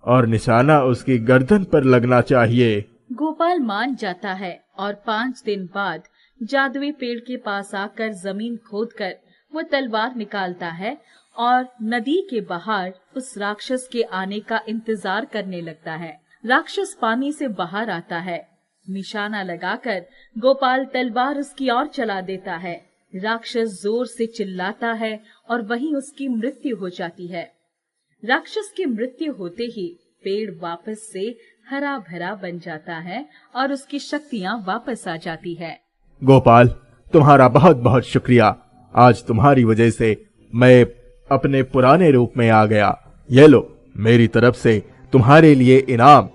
और निशाना उसकी गर्दन पर लगना चाहिए। गोपाल मान जाता है और 5 दिन बाद जादुई पेड़ के पास आकर जमीन खोदकर वो तलवार निकालता है और नदी के बाहर उस राक्षस के आने का इंतजार करने लगता है। राक्षस पानी से बाहर आता है। निशाना लगाकर गोपाल तलवार उसकी ओर चला देता है। राक्षस जोर से चिल्लाता है और वहीं उसकी मृत्यु हो जाती है। राक्षस की मृत्यु होते ही पेड़ वापस से हरा भरा बन जाता है और उसकी शक्तियाँ वापस आ जाती है। गोपाल, तुम्हारा बहुत बहुत शुक्रिया। आज तुम्हारी वजह से मैं अपने पुराने रूप में आ गया। ये लो, मेरी तरफ से तुम्हारे लिए इनाम,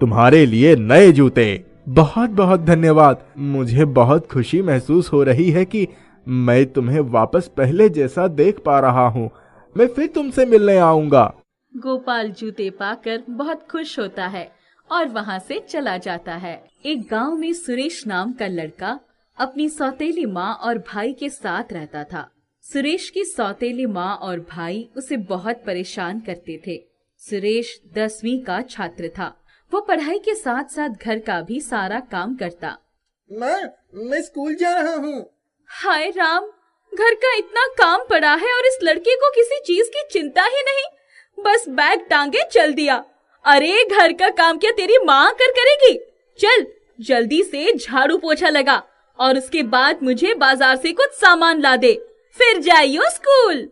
तुम्हारे लिए नए जूते। बहुत बहुत धन्यवाद। मुझे बहुत खुशी महसूस हो रही है कि मैं तुम्हें वापस पहले जैसा देख पा रहा हूँ। मैं फिर तुमसे मिलने आऊंगा। गोपाल जूते पाकर बहुत खुश होता है और वहाँ से चला जाता है। एक गांव में सुरेश नाम का लड़का अपनी सौतेली माँ और भाई के साथ रहता था। सुरेश की सौतेली माँ और भाई उसे बहुत परेशान करते थे। सुरेश 10वीं का छात्र था। वो पढ़ाई के साथ साथ घर का भी सारा काम करता। मैं स्कूल जा रहा हूँ। हाय राम, घर का इतना काम पड़ा है और इस लड़के को किसी चीज की चिंता ही नहीं। बस बैग टांगे चल दिया। अरे घर का काम क्या तेरी माँ करेगी? चल जल्दी से झाड़ू पोछा लगा और उसके बाद मुझे बाजार से कुछ सामान ला दे, फिर जाइयो स्कूल।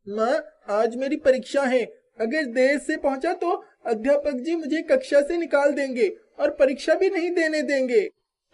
माँ, आज मेरी परीक्षा है। अगर देर से पहुँचा तो अध्यापक जी मुझे कक्षा से निकाल देंगे और परीक्षा भी नहीं देने देंगे।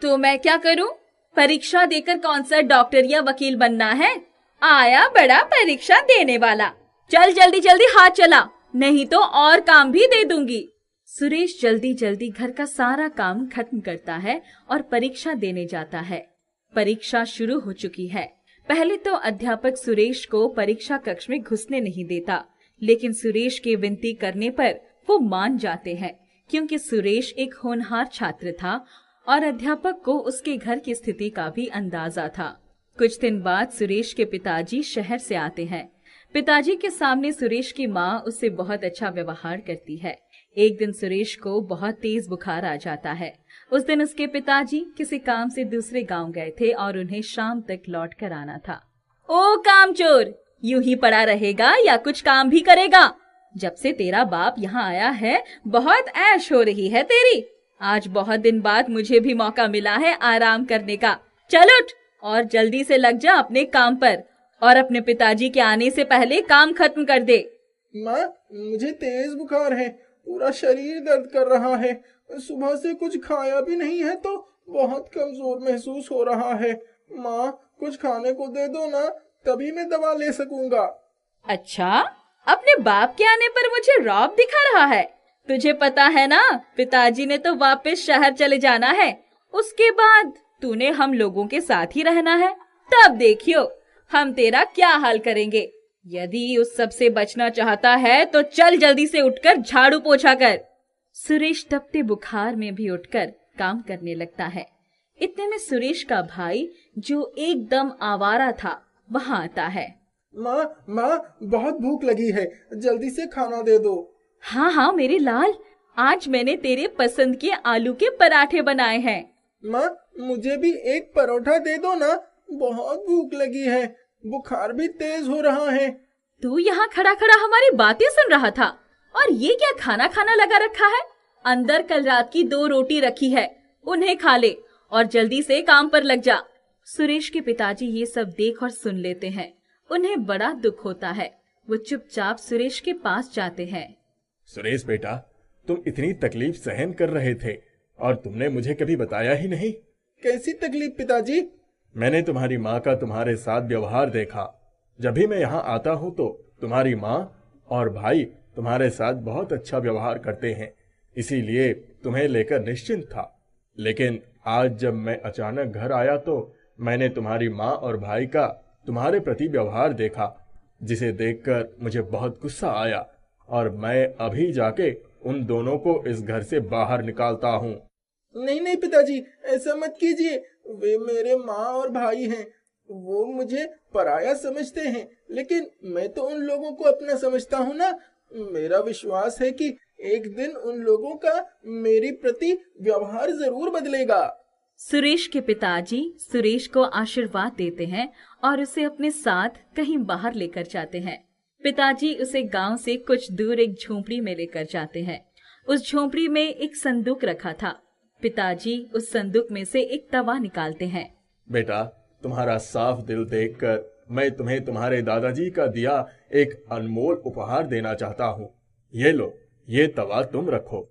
तो मैं क्या करूं? परीक्षा देकर कौन सा डॉक्टर या वकील बनना है? आया बड़ा परीक्षा देने वाला। चल जल्दी जल्दी हाथ चला, नहीं तो और काम भी दे दूंगी। सुरेश जल्दी जल्दी घर का सारा काम खत्म करता है और परीक्षा देने जाता है। परीक्षा शुरू हो चुकी है। पहले तो अध्यापक सुरेश को परीक्षा कक्ष में घुसने नहीं देता, लेकिन सुरेश के विनती करने पर वो मान जाते हैं, क्योंकि सुरेश एक होनहार छात्र था और अध्यापक को उसके घर की स्थिति का भी अंदाजा था। कुछ दिन बाद सुरेश के पिताजी शहर से आते हैं। पिताजी के सामने सुरेश की माँ उससे बहुत अच्छा व्यवहार करती है। एक दिन सुरेश को बहुत तेज बुखार आ जाता है। उस दिन उसके पिताजी किसी काम से दूसरे गांव गए थे और उन्हें शाम तक लौट कर आना था। ओ कामचोर, यूं ही पड़ा रहेगा या कुछ काम भी करेगा? जब से तेरा बाप यहाँ आया है बहुत ऐश हो रही है तेरी। आज बहुत दिन बाद मुझे भी मौका मिला है आराम करने का। चल उठ और जल्दी से लग जा अपने काम पर और अपने पिताजी के आने से पहले काम खत्म कर दे। माँ, मुझे तेज बुखार है, पूरा शरीर दर्द कर रहा है। सुबह से कुछ खाया भी नहीं है तो बहुत कमजोर महसूस हो रहा है। माँ, कुछ खाने को दे दो ना, तभी मैं दवा ले सकूंगा। अच्छा, अपने बाप के आने पर मुझे रौब दिखा रहा है? तुझे पता है ना, पिताजी ने तो वापस शहर चले जाना है। उसके बाद तूने हम लोगों के साथ ही रहना है। तब देखियो हम तेरा क्या हाल करेंगे। यदि उस सब से बचना चाहता है तो चल जल्दी से उठकर झाड़ू पोछा कर। सुरेश तपते बुखार में भी उठकर काम करने लगता है। इतने में सुरेश का भाई, जो एकदम आवारा था, वहां आता है। माँ, बहुत भूख लगी है, जल्दी से खाना दे दो। हाँ हाँ मेरे लाल, आज मैंने तेरे पसंद के आलू के पराठे बनाए हैं। माँ, मुझे भी एक परोठा दे दो ना, बहुत भूख लगी है, बुखार भी तेज हो रहा है। तू यहाँ खड़ा खड़ा हमारी बातें सुन रहा था और ये क्या खाना खाना लगा रखा है? अंदर कल रात की 2 रोटी रखी है, उन्हें खा ले और जल्दी से काम पर लग जा। सुरेश के पिताजी ये सब देख और सुन लेते हैं। उन्हें बड़ा दुख होता है। वो चुपचाप सुरेश के पास जाते हैं। सुरेश बेटा, तुम इतनी तकलीफ सहन कर रहे थे और तुमने मुझे कभी बताया ही नहीं। कैसी तकलीफ पिताजी? मैंने तुम्हारी माँ का तुम्हारे साथ व्यवहार देखा। जब भी मैं यहाँ आता हूँ तो तुम्हारी माँ और भाई तुम्हारे साथ बहुत अच्छा व्यवहार करते हैं, इसीलिए तुम्हें लेकर निश्चिंत था। लेकिन आज जब मैं अचानक घर आया तो मैंने तुम्हारी माँ और भाई का तुम्हारे प्रति व्यवहार देखा, जिसे देखकर मुझे बहुत गुस्सा आया और मैं अभी जाके उन दोनों को इस घर से बाहर निकालता हूँ। नहीं नहीं पिताजी, ऐसा मत कीजिए। वे मेरे माँ और भाई हैं। वो मुझे पराया समझते हैं, लेकिन मैं तो उन लोगों को अपना समझता हूँ ना। मेरा विश्वास है कि एक दिन उन लोगों का मेरी प्रति व्यवहार जरूर बदलेगा। सुरेश के पिताजी सुरेश को आशीर्वाद देते हैं और उसे अपने साथ कहीं बाहर लेकर जाते हैं। पिताजी उसे गांव से कुछ दूर एक झोपड़ी में लेकर जाते हैं। उस झोपड़ी में एक संदूक रखा था। पिताजी उस संदूक में से एक तवा निकालते हैं। बेटा, तुम्हारा साफ दिल देखकर मैं तुम्हें तुम्हारे दादाजी का दिया एक अनमोल उपहार देना चाहता हूँ। ये लो, ये तवा तुम रखो।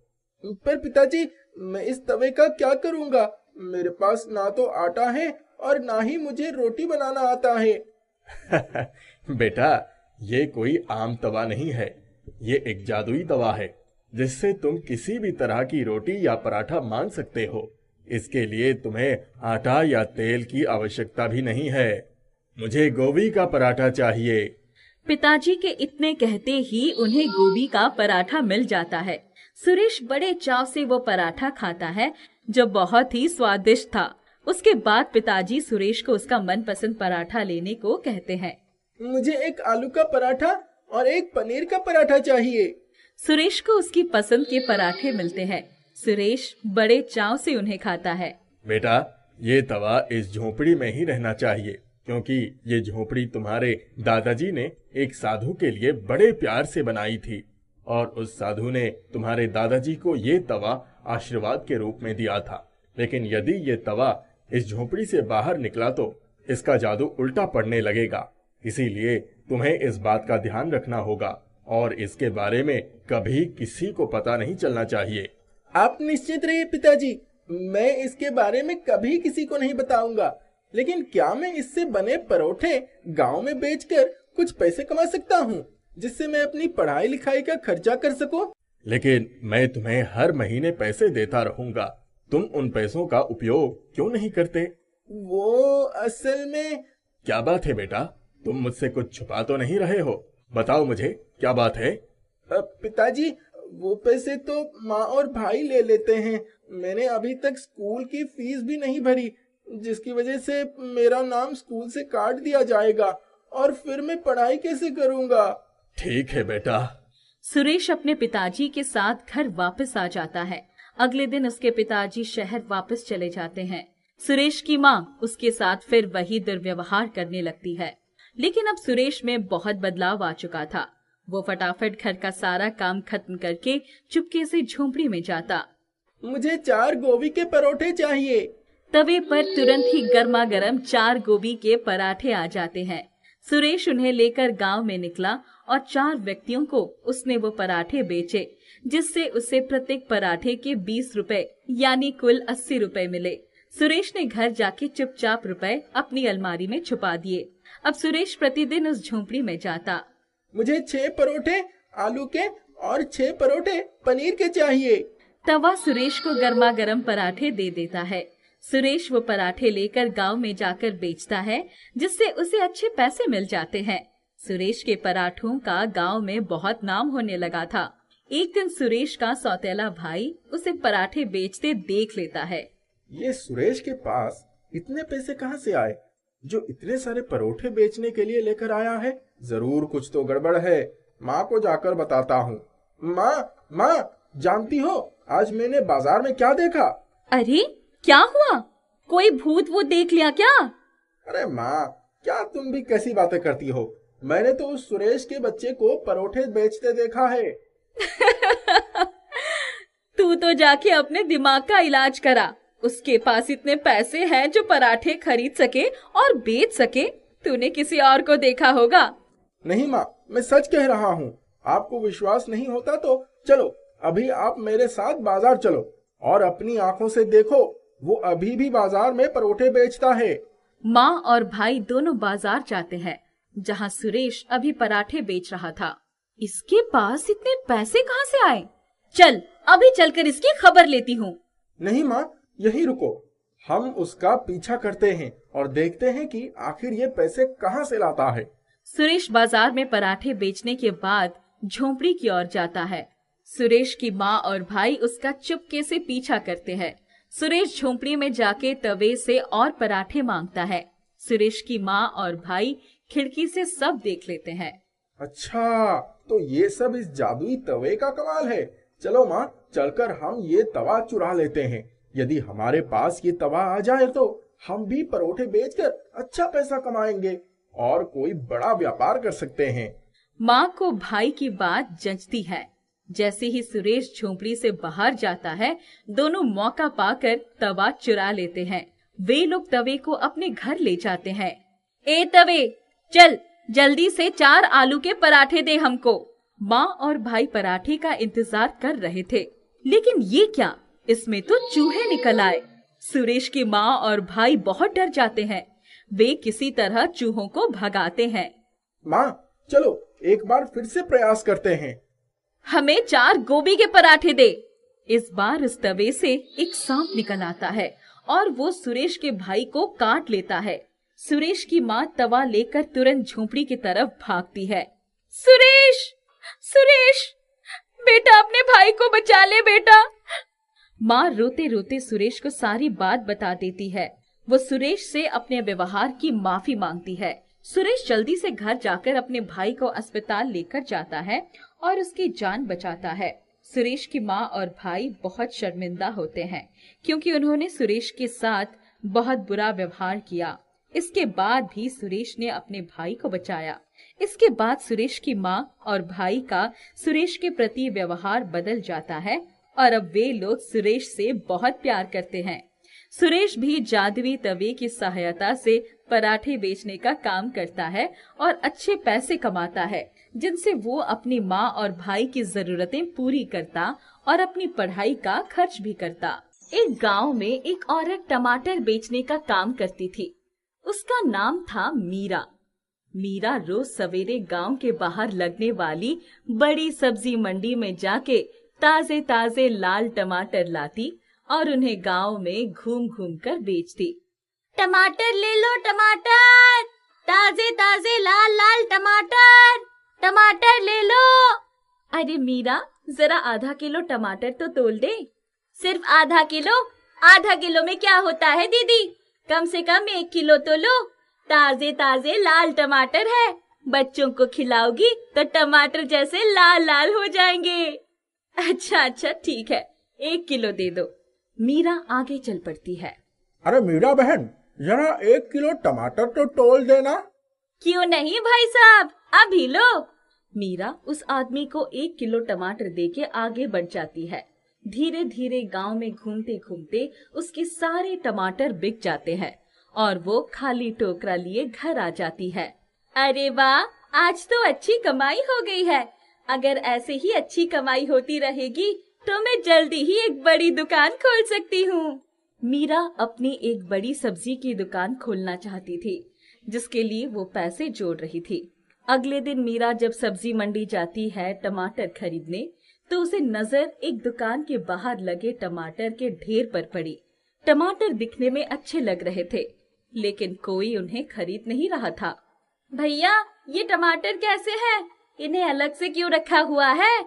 पर पिताजी, मैं इस तवे का क्या करूँगा? मेरे पास ना तो आटा है और ना ही मुझे रोटी बनाना आता है। बेटा, ये कोई आम तवा नहीं है, ये एक जादुई तवा है जिससे तुम किसी भी तरह की रोटी या पराठा मान सकते हो। इसके लिए तुम्हें आटा या तेल की आवश्यकता भी नहीं है। मुझे गोभी का पराठा चाहिए। पिताजी के इतने कहते ही उन्हें गोभी का पराठा मिल जाता है। सुरेश बड़े चाव से वो पराठा खाता है, जो बहुत ही स्वादिष्ट था। उसके बाद पिताजी सुरेश को उसका मनपसंद पराठा लेने को कहते हैं। मुझे एक आलू का पराठा और एक पनीर का पराठा चाहिए। सुरेश को उसकी पसंद के पराठे मिलते हैं। सुरेश बड़े चाव से उन्हें खाता है। बेटा, ये तवा इस झोपड़ी में ही रहना चाहिए, क्योंकि ये झोपड़ी तुम्हारे दादाजी ने एक साधु के लिए बड़े प्यार से बनाई थी और उस साधु ने तुम्हारे दादाजी को ये तवा आशीर्वाद के रूप में दिया था। लेकिन यदि ये तवा इस झोपड़ी से बाहर निकला तो इसका जादू उल्टा पड़ने लगेगा। इसीलिए तुम्हें इस बात का ध्यान रखना होगा और इसके बारे में कभी किसी को पता नहीं चलना चाहिए। आप निश्चित रहिए पिताजी, मैं इसके बारे में कभी किसी को नहीं बताऊंगा। लेकिन क्या मैं इससे बने परोठे गांव में बेचकर कुछ पैसे कमा सकता हूँ, जिससे मैं अपनी पढ़ाई लिखाई का खर्चा कर सकूं? लेकिन मैं तुम्हें हर महीने पैसे देता रहूंगा, तुम उन पैसों का उपयोग क्यों नहीं करते? वो असल में। क्या बात है बेटा, तुम मुझसे कुछ छुपा तो नहीं रहे हो? बताओ मुझे, क्या बात है? पिताजी, वो पैसे तो माँ और भाई ले लेते हैं। मैंने अभी तक स्कूल की फीस भी नहीं भरी, जिसकी वजह से मेरा नाम स्कूल से काट दिया जाएगा और फिर मैं पढ़ाई कैसे करूँगा? ठीक है बेटा। सुरेश अपने पिताजी के साथ घर वापस आ जाता है। अगले दिन उसके पिताजी शहर वापस चले जाते हैं। सुरेश की माँ उसके साथ फिर वही दुर्व्यवहार करने लगती है। लेकिन अब सुरेश में बहुत बदलाव आ चुका था। वो फटाफट घर का सारा काम खत्म करके चुपके से झोंपड़ी में जाता। मुझे 4 गोभी के परोठे चाहिए। तवे पर तुरंत ही गर्मा गर्म 4 गोभी के पराठे आ जाते हैं। सुरेश उन्हें लेकर गांव में निकला और 4 व्यक्तियों को उसने वो पराठे बेचे, जिससे उसे प्रत्येक पराठे के 20 रुपए यानी कुल 80 रुपए मिले। सुरेश ने घर जाके चुपचाप रुपए अपनी अलमारी में छुपा दिए। अब सुरेश प्रतिदिन उस झोंपड़ी में जाता। मुझे 6 परोठे आलू के और 6 परोठे पनीर के चाहिए। तवा सुरेश को गर्मा गर्म पराठे दे देता है। सुरेश वो पराठे लेकर गांव में जाकर बेचता है, जिससे उसे अच्छे पैसे मिल जाते हैं। सुरेश के पराठों का गांव में बहुत नाम होने लगा था। एक दिन सुरेश का सौतेला भाई उसे पराठे बेचते देख लेता है। ये सुरेश के पास इतने पैसे कहाँ से आए, जो इतने सारे परोठे बेचने के लिए लेकर आया है? जरूर कुछ तो गड़बड़ है। माँ को जाकर बताता हूँ। माँ, जानती हो आज मैंने बाजार में क्या देखा? अरे क्या हुआ? कोई भूत वो देख लिया क्या? अरे माँ, क्या तुम भी कैसी बातें करती हो? मैंने तो उस सुरेश के बच्चे को परोठे बेचते देखा है। तू तो जाके अपने दिमाग का इलाज करा। उसके पास इतने पैसे हैं जो पराठे खरीद सके और बेच सके। तूने किसी और को देखा होगा। नहीं माँ, मैं सच कह रहा हूँ। आपको विश्वास नहीं होता तो चलो अभी आप मेरे साथ बाजार चलो और अपनी आंखों से देखो, वो अभी भी बाजार में परोठे बेचता है। माँ और भाई दोनों बाजार जाते हैं, जहाँ सुरेश अभी पराठे बेच रहा था। इसके पास इतने पैसे कहाँ से आए? चल अभी चलकर इसकी खबर लेती हूँ। नहीं माँ, यहीं रुको। हम उसका पीछा करते हैं और देखते हैं कि आखिर ये पैसे कहाँ से लाता है। सुरेश बाजार में पराठे बेचने के बाद झोंपड़ी की ओर जाता है। सुरेश की माँ और भाई उसका चुपके से पीछा करते हैं। सुरेश झोंपड़ी में जाके तवे से और पराठे मांगता है। सुरेश की माँ और भाई खिड़की से सब देख लेते हैं। अच्छा, तो ये सब इस जादुई तवे का कमाल है। चलो माँ, चलकर हम ये तवा चुरा लेते हैं। यदि हमारे पास ये तवा आ जाए तो हम भी परोठे बेचकर अच्छा पैसा कमाएंगे और कोई बड़ा व्यापार कर सकते हैं। माँ को भाई की बात जंचती है। जैसे ही सुरेश झोंपड़ी से बाहर जाता है, दोनों मौका पाकर तवा चुरा लेते हैं। वे लोग तवे को अपने घर ले जाते हैं। ए तवे, चल जल्दी से 4 आलू के पराठे दे हमको। माँ और भाई पराठे का इंतजार कर रहे थे, लेकिन ये क्या, इसमें तो चूहे निकल आए। सुरेश की माँ और भाई बहुत डर जाते हैं। वे किसी तरह चूहों को भगाते हैं। माँ, चलो एक बार फिर से प्रयास करते हैं। हमें 4 गोभी के पराठे दे। इस बार उस तवे से एक सांप निकल आता है और वो सुरेश के भाई को काट लेता है। सुरेश की माँ तवा लेकर तुरंत झोंपड़ी की तरफ भागती है। सुरेश, सुरेश, बेटा अपने भाई को बचा ले बेटा। माँ रोते रोते सुरेश को सारी बात बता देती है। वो सुरेश से अपने व्यवहार की माफी मांगती है। सुरेश जल्दी से घर जाकर अपने भाई को अस्पताल लेकर जाता है और उसकी जान बचाता है। सुरेश की माँ और भाई बहुत शर्मिंदा होते हैं, क्योंकि उन्होंने सुरेश के साथ बहुत बुरा व्यवहार किया। इसके बाद भी सुरेश ने अपने भाई को बचाया। इसके बाद सुरेश की माँ और भाई का सुरेश के प्रति व्यवहार बदल जाता है और अब वे लोग सुरेश से बहुत प्यार करते हैं। सुरेश भी जादुई तवे की सहायता से पराठे बेचने का काम करता है और अच्छे पैसे कमाता है। जिनसे वो अपनी माँ और भाई की जरूरतें पूरी करता और अपनी पढ़ाई का खर्च भी करता। एक गांव में एक औरत टमाटर बेचने का काम करती थी। उसका नाम था मीरा। मीरा रोज सवेरे गांव के बाहर लगने वाली बड़ी सब्जी मंडी में जाके ताजे ताजे लाल टमाटर लाती और उन्हें गांव में घूम घूम कर बेचती। टमाटर ले लो टमाटर, ताजे ताजे लाल लाल टमाटर, टमाटर ले लो। अरे मीरा, जरा आधा किलो टमाटर तो तोल दे। सिर्फ आधा किलो? आधा किलो में क्या होता है दीदी, कम से कम 1 किलो तो लो। ताजे ताजे लाल टमाटर है, बच्चों को खिलाओगी तो टमाटर जैसे लाल लाल हो जाएंगे। अच्छा ठीक है, 1 किलो दे दो। मीरा आगे चल पड़ती है। अरे मीरा बहन, जरा 1 किलो टमाटर तो तोल देना। क्यों नहीं भाई साहब, अभी लो। मीरा उस आदमी को 1 किलो टमाटर देके आगे बढ़ जाती है। धीरे धीरे गांव में घूमते घूमते उसके सारे टमाटर बिक जाते हैं और वो खाली टोकरा लिए घर आ जाती है। अरे वाह, आज तो अच्छी कमाई हो गई है। अगर ऐसे ही अच्छी कमाई होती रहेगी तो मैं जल्दी ही एक बड़ी दुकान खोल सकती हूँ। मीरा अपनी एक बड़ी सब्जी की दुकान खोलना चाहती थी, जिसके लिए वो पैसे जोड़ रही थी। अगले दिन मीरा जब सब्जी मंडी जाती है टमाटर खरीदने, तो उसे नजर एक दुकान के बाहर लगे टमाटर के ढेर पर पड़ी। टमाटर दिखने में अच्छे लग रहे थे, लेकिन कोई उन्हें खरीद नहीं रहा था। भैया, ये टमाटर कैसे हैं? इन्हें अलग से क्यों रखा हुआ है?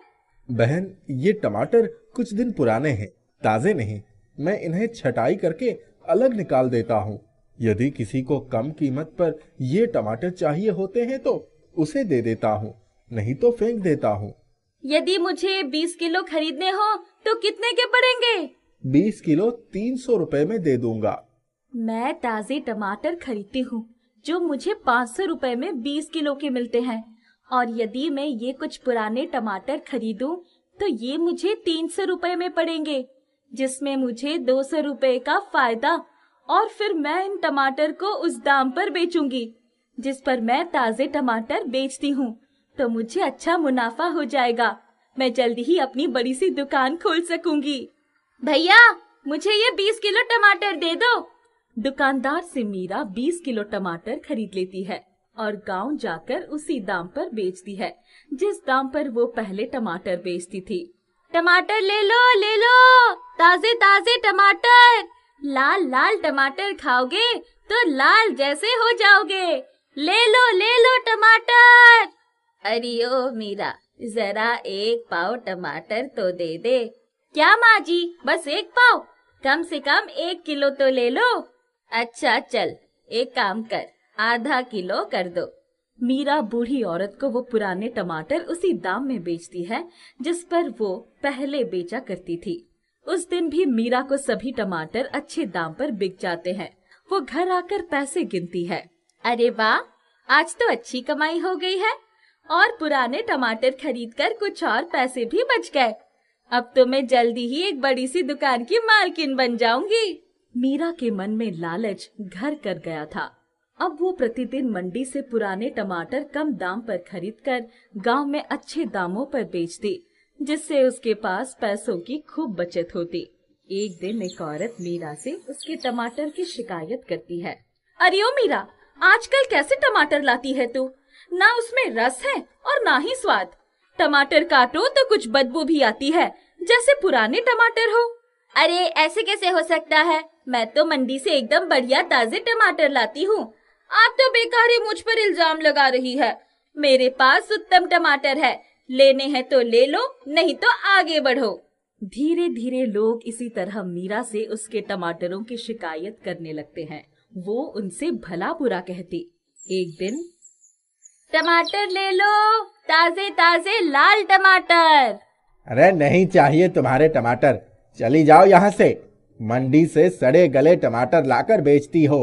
बहन, ये टमाटर कुछ दिन पुराने हैं, ताजे नहीं। मैं इन्हें छटाई करके अलग निकाल देता हूँ। यदि किसी को कम कीमत पर ये टमाटर चाहिए होते हैं तो उसे दे देता हूँ, नहीं तो फेंक देता हूँ। यदि मुझे 20 किलो खरीदने हो तो कितने के पड़ेंगे? 20 किलो 300 रुपए में दे दूंगा। मैं ताजे टमाटर खरीदती हूँ जो मुझे 500 रुपए में 20 किलो के मिलते हैं, और यदि मैं ये कुछ पुराने टमाटर खरीदूं तो ये मुझे 300 रुपए में पड़ेंगे, जिसमें मुझे 200 रुपए का फायदा, और फिर मैं इन टमाटर को उस दाम पर बेचूंगी जिस पर मैं ताजे टमाटर बेचती हूँ, तो मुझे अच्छा मुनाफा हो जाएगा। मैं जल्दी ही अपनी बड़ी सी दुकान खोल सकूंगी। भैया, मुझे ये 20 किलो टमाटर दे दो। दुकानदार से मीरा 20 किलो टमाटर खरीद लेती है और गांव जाकर उसी दाम पर बेचती है जिस दाम पर वो पहले टमाटर बेचती थी। टमाटर ले लो, ताजे ताजे टमाटर। लाल लाल टमाटर खाओगे तो लाल जैसे हो जाओगे। ले लो टमाटर। अरे ओ मीरा, जरा 1 पाव टमाटर तो दे दे। क्या माँ जी, बस 1 पाव? कम से कम 1 किलो तो ले लो। अच्छा चल, एक काम कर, आधा किलो कर दो। मीरा बूढ़ी औरत को वो पुराने टमाटर उसी दाम में बेचती है जिस पर वो पहले बेचा करती थी। उस दिन भी मीरा को सभी टमाटर अच्छे दाम पर बिक जाते हैं। वो घर आकर पैसे गिनती है। अरे वाह, आज तो अच्छी कमाई हो गई है और पुराने टमाटर खरीदकर कुछ और पैसे भी बच गए। अब तो मैं जल्दी ही एक बड़ी सी दुकान की मालकिन बन जाऊंगी। मीरा के मन में लालच घर कर गया था। अब वो प्रतिदिन मंडी से पुराने टमाटर कम दाम पर खरीदकर गांव में अच्छे दामों पर बेचती, जिससे उसके पास पैसों की खूब बचत होती। एक दिन एक औरत मीरा से उसके टमाटर की शिकायत करती है। अरे ओ मीरा, आजकल कैसे टमाटर लाती है तू? ना उसमें रस है और ना ही स्वाद। टमाटर काटो तो कुछ बदबू भी आती है, जैसे पुराने टमाटर हो। अरे ऐसे कैसे हो सकता है? मैं तो मंडी से एकदम बढ़िया ताजे टमाटर लाती हूँ। आप तो बेकार ही मुझ पर इल्जाम लगा रही है। मेरे पास उत्तम टमाटर है, लेने हैं तो ले लो, नहीं तो आगे बढ़ो। धीरे धीरे लोग इसी तरह मीरा से उसके टमाटरों की शिकायत करने लगते हैं। वो उनसे भला बुरा कहती। एक दिन, टमाटर ले लो, ताजे ताजे लाल टमाटर। अरे नहीं चाहिए तुम्हारे टमाटर, चली जाओ यहाँ से। मंडी से सड़े गले टमाटर लाकर बेचती हो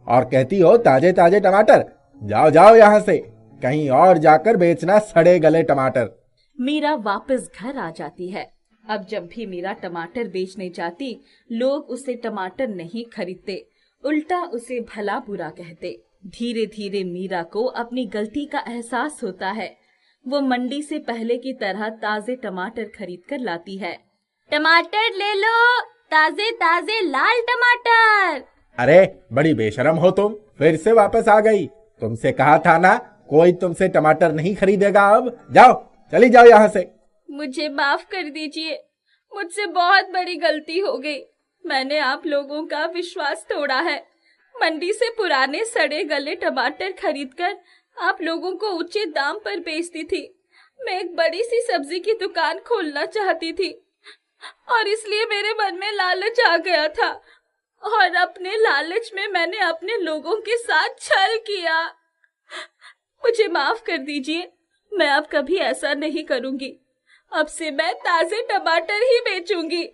और कहती हो ताजे ताजे टमाटर। जाओ जाओ यहाँ से, कहीं और जाकर बेचना सड़े गले टमाटर। मीरा वापस घर आ जाती है। अब जब भी मीरा टमाटर बेचने जाती, लोग उसे टमाटर नहीं खरीदते, उल्टा उसे भला बुरा कहते। धीरे धीरे मीरा को अपनी गलती का एहसास होता है। वो मंडी से पहले की तरह ताजे टमाटर खरीद कर लाती है। टमाटर ले लो, ताजे ताजे लाल टमाटर। अरे बड़ी बेशरम हो तुम, फिर से वापस आ गई। तुमसे कहा था ना कोई तुमसे टमाटर नहीं खरीदेगा। अब जाओ, चली जाओ यहाँ से। मुझे माफ कर दीजिए, मुझसे बहुत बड़ी गलती हो गई। मैंने आप लोगों का विश्वास तोड़ा है। मंडी से पुराने सड़े गले टमाटर खरीदकर आप लोगों को ऊंचे दाम पर बेचती थी। मैं एक बड़ी सी सब्जी की दुकान खोलना चाहती थी और इसलिए मेरे मन में लालच आ गया था और अपने लालच में मैंने अपने लोगों के साथ छल किया। मुझे माफ कर दीजिए, मैं अब कभी ऐसा नहीं करूंगी। अब से मैं ताजे टमाटर ही बेचूंगी।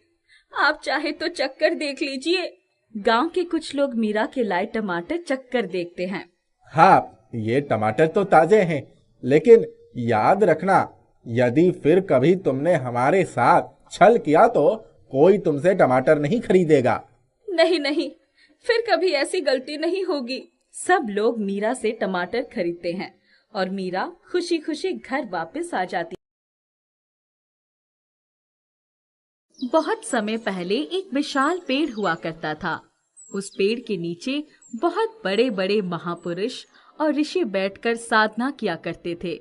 आप चाहे तो चक्कर देख लीजिए। गांव के कुछ लोग मीरा के लाए टमाटर चक्कर देखते हैं। हाँ, ये टमाटर तो ताजे हैं, लेकिन याद रखना, यदि फिर कभी तुमने हमारे साथ छल किया तो कोई तुमसे टमाटर नहीं खरीदेगा। नहीं नहीं, फिर कभी ऐसी गलती नहीं होगी। सब लोग मीरा से टमाटर खरीदते हैं और मीरा खुशी खुशी घर वापस आ जाती। बहुत समय पहले एक विशाल पेड़ हुआ करता था। उस पेड़ के नीचे बहुत बड़े बड़े महापुरुष और ऋषि बैठकर साधना किया करते थे।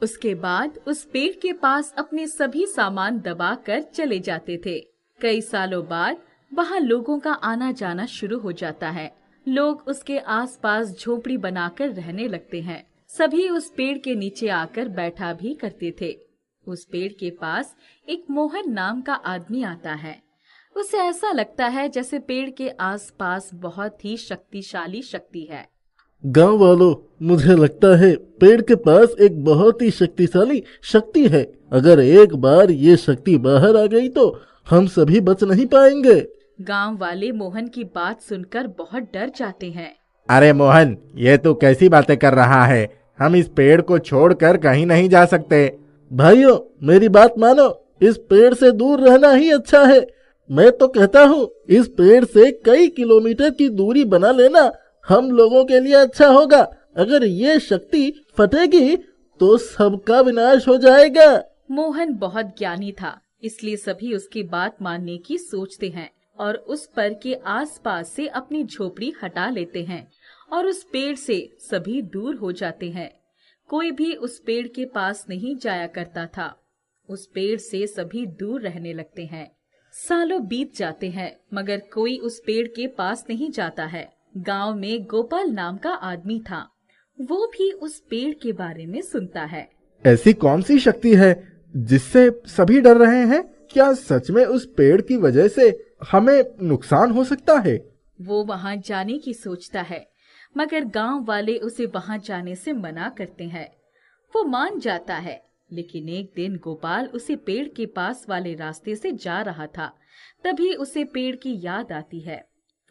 उसके बाद उस पेड़ के पास अपने सभी सामान दबाकर चले जाते थे। कई सालों बाद वहां लोगों का आना जाना शुरू हो जाता है। लोग उसके आसपास झोपड़ी बनाकर रहने लगते हैं। सभी उस पेड़ के नीचे आकर बैठा भी करते थे। उस पेड़ के पास एक मोहन नाम का आदमी आता है। उसे ऐसा लगता है जैसे पेड़ के आसपास बहुत ही शक्तिशाली शक्ति है। गांव वालों, मुझे लगता है पेड़ के पास एक बहुत ही शक्तिशाली शक्ति है। अगर एक बार ये शक्ति बाहर आ गई तो हम सभी बच नहीं पाएंगे। गांव वाले मोहन की बात सुनकर बहुत डर जाते हैं। अरे मोहन, ये तू कैसी बातें कर रहा है? हम इस पेड़ को छोड़कर कहीं नहीं जा सकते। भाइयों, मेरी बात मानो, इस पेड़ से दूर रहना ही अच्छा है। मैं तो कहता हूँ इस पेड़ से कई किलोमीटर की दूरी बना लेना हम लोगों के लिए अच्छा होगा। अगर ये शक्ति फटेगी तो सबका विनाश हो जाएगा। मोहन बहुत ज्ञानी था, इसलिए सभी उसकी बात मानने की सोचते हैं और उस पर के आसपास से अपनी झोपड़ी हटा लेते हैं और उस पेड़ से सभी दूर हो जाते हैं। कोई भी उस पेड़ के पास नहीं जाया करता था। उस पेड़ से सभी दूर रहने लगते हैं। सालों बीत जाते हैं मगर कोई उस पेड़ के पास नहीं जाता है। गांव में गोपाल नाम का आदमी था। वो भी उस पेड़ के बारे में सुनता है। ऐसी कौन सी शक्ति है जिससे सभी डर रहे हैं? क्या सच में उस पेड़ की वजह से हमें नुकसान हो सकता है? वो वहां जाने की सोचता है मगर गांव वाले उसे वहां जाने से मना करते हैं। वो मान जाता है, लेकिन एक दिन गोपाल उसे पेड़ के पास वाले रास्ते से जा रहा था। तभी उसे पेड़ की याद आती है।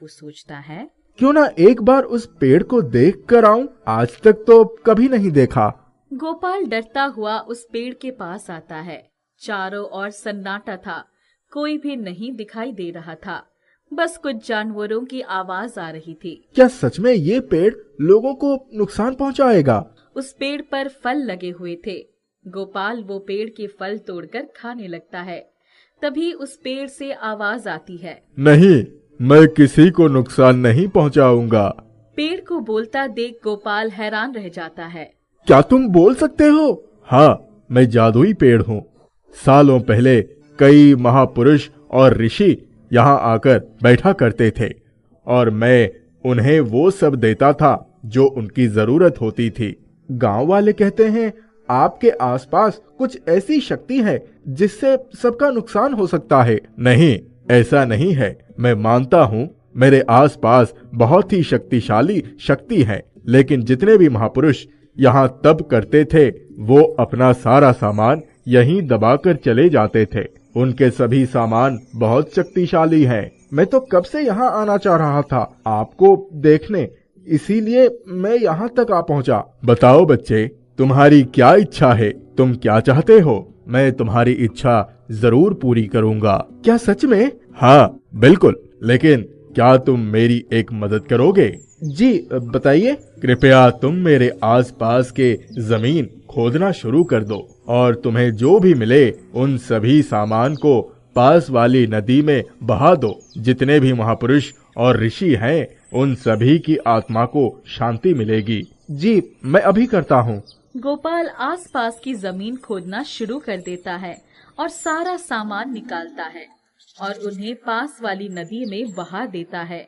वो सोचता है, क्यों ना एक बार उस पेड़ को देख कर आऊं? आज तक तो कभी नहीं देखा। गोपाल डरता हुआ उस पेड़ के पास आता है। चारों ओर सन्नाटा था, कोई भी नहीं दिखाई दे रहा था। बस कुछ जानवरों की आवाज आ रही थी। क्या सच में ये पेड़ लोगों को नुकसान पहुंचाएगा? उस पेड़ पर फल लगे हुए थे। गोपाल वो पेड़ के फल तोड़कर खाने लगता है। तभी उस पेड़ से आवाज आती है, नहीं, मैं किसी को नुकसान नहीं पहुंचाऊंगा। पेड़ को बोलता देख गोपाल हैरान रह जाता है। क्या तुम बोल सकते हो? हाँ, मैं जादुई पेड़ हूँ। सालों पहले कई महापुरुष और ऋषि यहाँ आकर बैठा करते थे और मैं उन्हें वो सब देता था जो उनकी जरूरत होती थी। गांव वाले कहते हैं आपके आसपास कुछ ऐसी शक्ति है जिससे सबका नुकसान हो सकता है। नहीं, ऐसा नहीं है। मैं मानता हूँ मेरे आसपास बहुत ही शक्तिशाली शक्ति है, लेकिन जितने भी महापुरुष यहाँ तप करते थे वो अपना सारा सामान यहीं दबाकर चले जाते थे। उनके सभी सामान बहुत शक्तिशाली हैं। मैं तो कब से यहाँ आना चाह रहा था आपको देखने, इसीलिए मैं यहाँ तक आ पहुँचा। बताओ बच्चे, तुम्हारी क्या इच्छा है? तुम क्या चाहते हो? मैं तुम्हारी इच्छा जरूर पूरी करूँगा। क्या सच में? हाँ बिल्कुल, लेकिन क्या तुम मेरी एक मदद करोगे? जी बताइए। कृपया तुम मेरे आसपास के जमीन खोदना शुरू कर दो और तुम्हें जो भी मिले उन सभी सामान को पास वाली नदी में बहा दो। जितने भी महापुरुष और ऋषि हैं उन सभी की आत्मा को शांति मिलेगी। जी, मैं अभी करता हूँ। गोपाल आसपास की जमीन खोदना शुरू कर देता है और सारा सामान निकालता है और उन्हें पास वाली नदी में बहा देता है।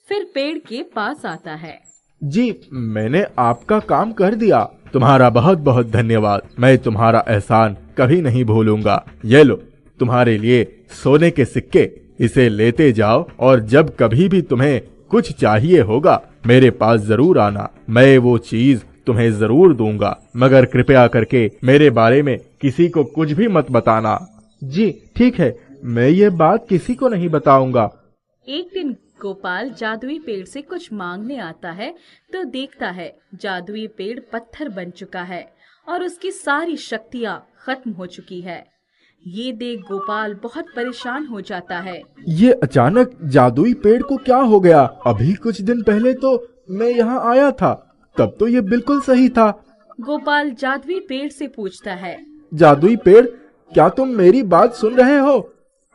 फिर पेड़ के पास आता है। जी, मैंने आपका काम कर दिया। तुम्हारा बहुत बहुत धन्यवाद। मैं तुम्हारा एहसान कभी नहीं भूलूंगा। ये लो तुम्हारे लिए सोने के सिक्के, इसे लेते जाओ और जब कभी भी तुम्हें कुछ चाहिए होगा मेरे पास जरूर आना। मैं वो चीज तुम्हें जरूर दूंगा, मगर कृपया करके मेरे बारे में किसी को कुछ भी मत बताना। जी ठीक है, मैं ये बात किसी को नहीं बताऊंगा। एक दिन गोपाल जादुई पेड़ से कुछ मांगने आता है तो देखता है जादुई पेड़ पत्थर बन चुका है और उसकी सारी शक्तियाँ खत्म हो चुकी है। ये देख गोपाल बहुत परेशान हो जाता है। ये अचानक जादुई पेड़ को क्या हो गया? अभी कुछ दिन पहले तो मैं यहाँ आया था, तब तो ये बिल्कुल सही था। गोपाल जादुई पेड़ से पूछता है, जादुई पेड़, क्या तुम मेरी बात सुन रहे हो?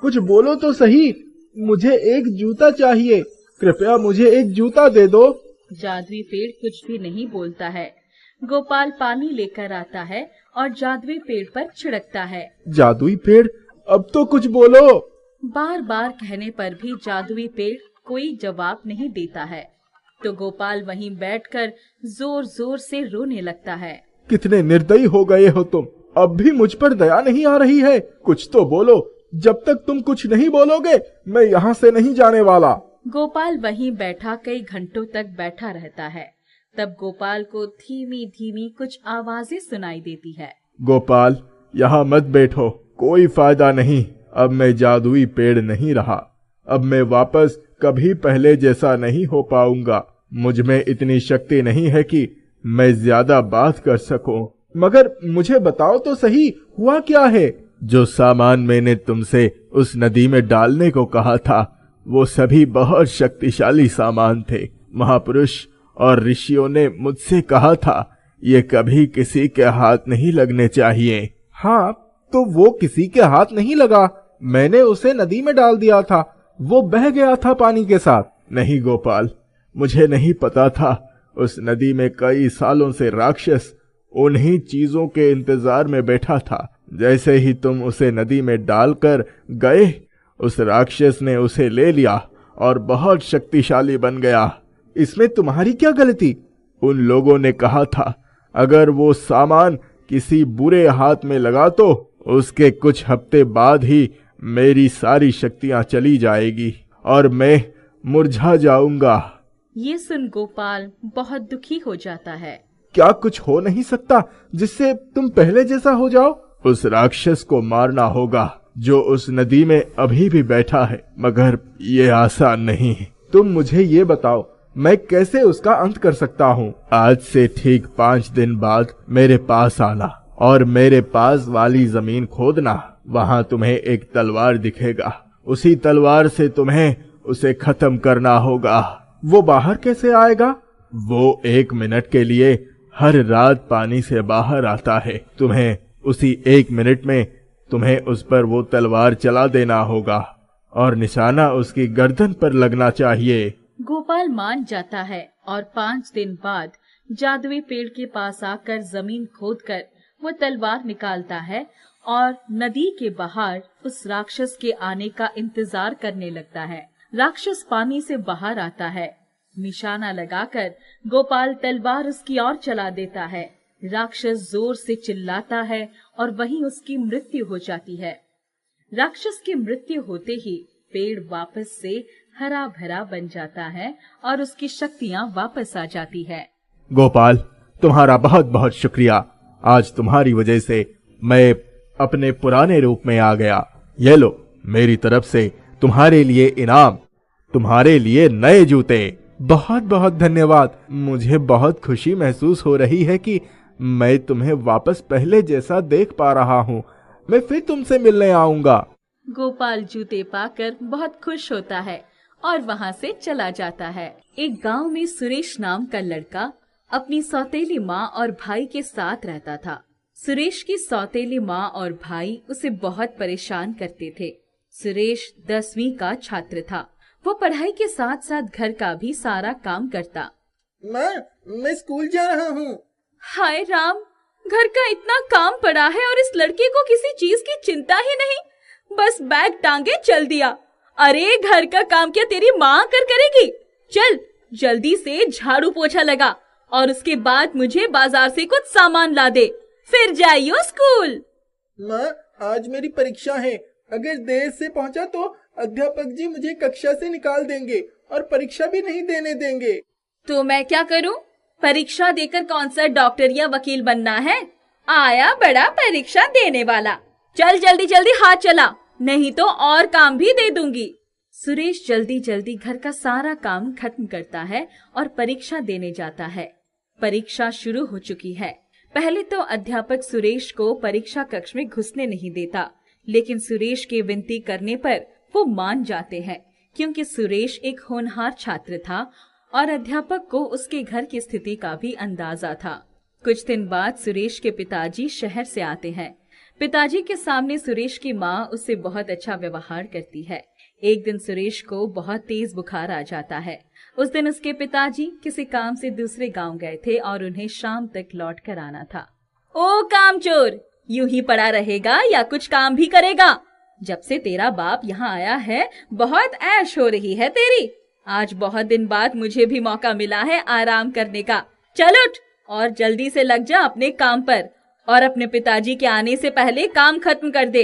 कुछ बोलो तो सही। मुझे एक जूता चाहिए, कृपया मुझे एक जूता दे दो। जादुई पेड़ कुछ भी नहीं बोलता है। गोपाल पानी लेकर आता है और जादुई पेड़ पर छिड़कता है। जादुई पेड़, अब तो कुछ बोलो। बार बार कहने पर भी जादुई पेड़ कोई जवाब नहीं देता है तो गोपाल वहीं बैठकर जोर जोर से रोने लगता है। कितने निर्दयी हो गए हो तुम, अब भी मुझ पर दया नहीं आ रही है। कुछ तो बोलो। जब तक तुम कुछ नहीं बोलोगे मैं यहाँ से नहीं जाने वाला। गोपाल वहीं बैठा कई घंटों तक बैठा रहता है। तब गोपाल को धीमी धीमी कुछ आवाजें सुनाई देती है। गोपाल, यहाँ मत बैठो, कोई फायदा नहीं। अब मैं जादुई पेड़ नहीं रहा। अब मैं वापस कभी पहले जैसा नहीं हो पाऊंगा। मुझ में इतनी शक्ति नहीं है कि मैं ज्यादा बात कर सकूं। मगर मुझे बताओ तो सही, हुआ क्या है? जो सामान मैंने तुमसे उस नदी में डालने को कहा था वो सभी बहुत शक्तिशाली सामान थे। महापुरुष और ऋषियों ने मुझसे कहा था ये कभी किसी के हाथ नहीं लगने चाहिए। हाँ, तो वो किसी के हाथ नहीं लगा। मैंने उसे नदी में डाल दिया था, वो बह गया था पानी के साथ। नहीं गोपाल, मुझे नहीं पता था। उस नदी में कई सालों से राक्षस उन्हीं चीजों के इंतजार में बैठा था। जैसे ही तुम उसे नदी में डालकर गए उस राक्षस ने उसे ले लिया और बहुत शक्तिशाली बन गया। इसमें तुम्हारी क्या गलती? उन लोगों ने कहा था अगर वो सामान किसी बुरे हाथ में लगा तो उसके कुछ हफ्ते बाद ही मेरी सारी शक्तियां चली जाएगी और मैं मुरझा जाऊंगा। ये सुन गोपाल बहुत दुखी हो जाता है। क्या कुछ हो नहीं सकता जिससे तुम पहले जैसा हो जाओ? उस राक्षस को मारना होगा जो उस नदी में अभी भी बैठा है, मगर ये आसान नहीं। तुम मुझे ये बताओ मैं कैसे उसका अंत कर सकता हूँ? आज से ठीक 5 दिन बाद मेरे पास आना और मेरे पास वाली जमीन खोदना। वहाँ तुम्हें एक तलवार दिखेगा, उसी तलवार से तुम्हें उसे खत्म करना होगा। वो बाहर कैसे आएगा? वो 1 मिनट के लिए हर रात पानी से बाहर आता है। तुम्हें उसी 1 मिनट में तुम्हें उस पर वो तलवार चला देना होगा और निशाना उसकी गर्दन पर लगना चाहिए। गोपाल मान जाता है और 5 दिन बाद जादुई पेड़ के पास आकर जमीन खोदकर वो तलवार निकालता है और नदी के बाहर उस राक्षस के आने का इंतजार करने लगता है। राक्षस पानी से बाहर आता है। निशाना लगाकर गोपाल तलवार उसकी ओर चला देता है। राक्षस जोर से चिल्लाता है और वहीं उसकी मृत्यु हो जाती है। राक्षस की मृत्यु होते ही पेड़ वापस से हरा भरा बन जाता है और उसकी शक्तियाँ वापस आ जाती है। गोपाल, तुम्हारा बहुत बहुत शुक्रिया। आज तुम्हारी वजह से मैं अपने पुराने रूप में आ गया। ये लो मेरी तरफ से तुम्हारे लिए इनाम, तुम्हारे लिए नए जूते। बहुत बहुत धन्यवाद। मुझे बहुत खुशी महसूस हो रही है कि मैं तुम्हें वापस पहले जैसा देख पा रहा हूँ। मैं फिर तुमसे मिलने आऊंगा। गोपाल जूते पाकर बहुत खुश होता है और वहाँ से चला जाता है। एक गांव में सुरेश नाम का लड़का अपनी सौतेली माँ और भाई के साथ रहता था। सुरेश की सौतेली माँ और भाई उसे बहुत परेशान करते थे। सुरेश 10वीं का छात्र था। वो पढ़ाई के साथ साथ घर का भी सारा काम करता। माँ, मैं स्कूल जा रहा हूँ। हाय राम, घर का इतना काम पड़ा है और इस लड़के को किसी चीज की चिंता ही नहीं। बस बैग टांगे चल दिया। अरे घर का काम क्या तेरी माँ करेगी? चल जल्दी से झाड़ू पोछा लगा और उसके बाद मुझे बाजार से कुछ सामान ला दे, फिर जाइयो स्कूल। माँ, आज मेरी परीक्षा है। अगर देर से पहुँचा तो अध्यापक जी मुझे कक्षा से निकाल देंगे और परीक्षा भी नहीं देने देंगे। तो मैं क्या करूं? परीक्षा देकर कौन सा डॉक्टर या वकील बनना है? आया बड़ा परीक्षा देने वाला। चल जल्दी जल्दी हाथ चला, नहीं तो और काम भी दे दूंगी। सुरेश जल्दी जल्दी घर का सारा काम खत्म करता है और परीक्षा देने जाता है। परीक्षा शुरू हो चुकी है। पहले तो अध्यापक सुरेश को परीक्षा कक्ष में घुसने नहीं देता, लेकिन सुरेश के विनती करने पर वो मान जाते हैं, क्योंकि सुरेश एक होनहार छात्र था और अध्यापक को उसके घर की स्थिति का भी अंदाजा था। कुछ दिन बाद सुरेश के पिताजी शहर से आते हैं। पिताजी के सामने सुरेश की माँ उससे बहुत अच्छा व्यवहार करती है। एक दिन सुरेश को बहुत तेज बुखार आ जाता है। उस दिन उसके पिताजी किसी काम से दूसरे गांव गए थे और उन्हें शाम तक लौट कर आना था। ओ कामचोर, यूं ही पड़ा रहेगा या कुछ काम भी करेगा? जब से तेरा बाप यहाँ आया है बहुत ऐश हो रही है तेरी। आज बहुत दिन बाद मुझे भी मौका मिला है आराम करने का। चल उठ और जल्दी से लग जा अपने काम पर और अपने पिताजी के आने से पहले काम खत्म कर दे।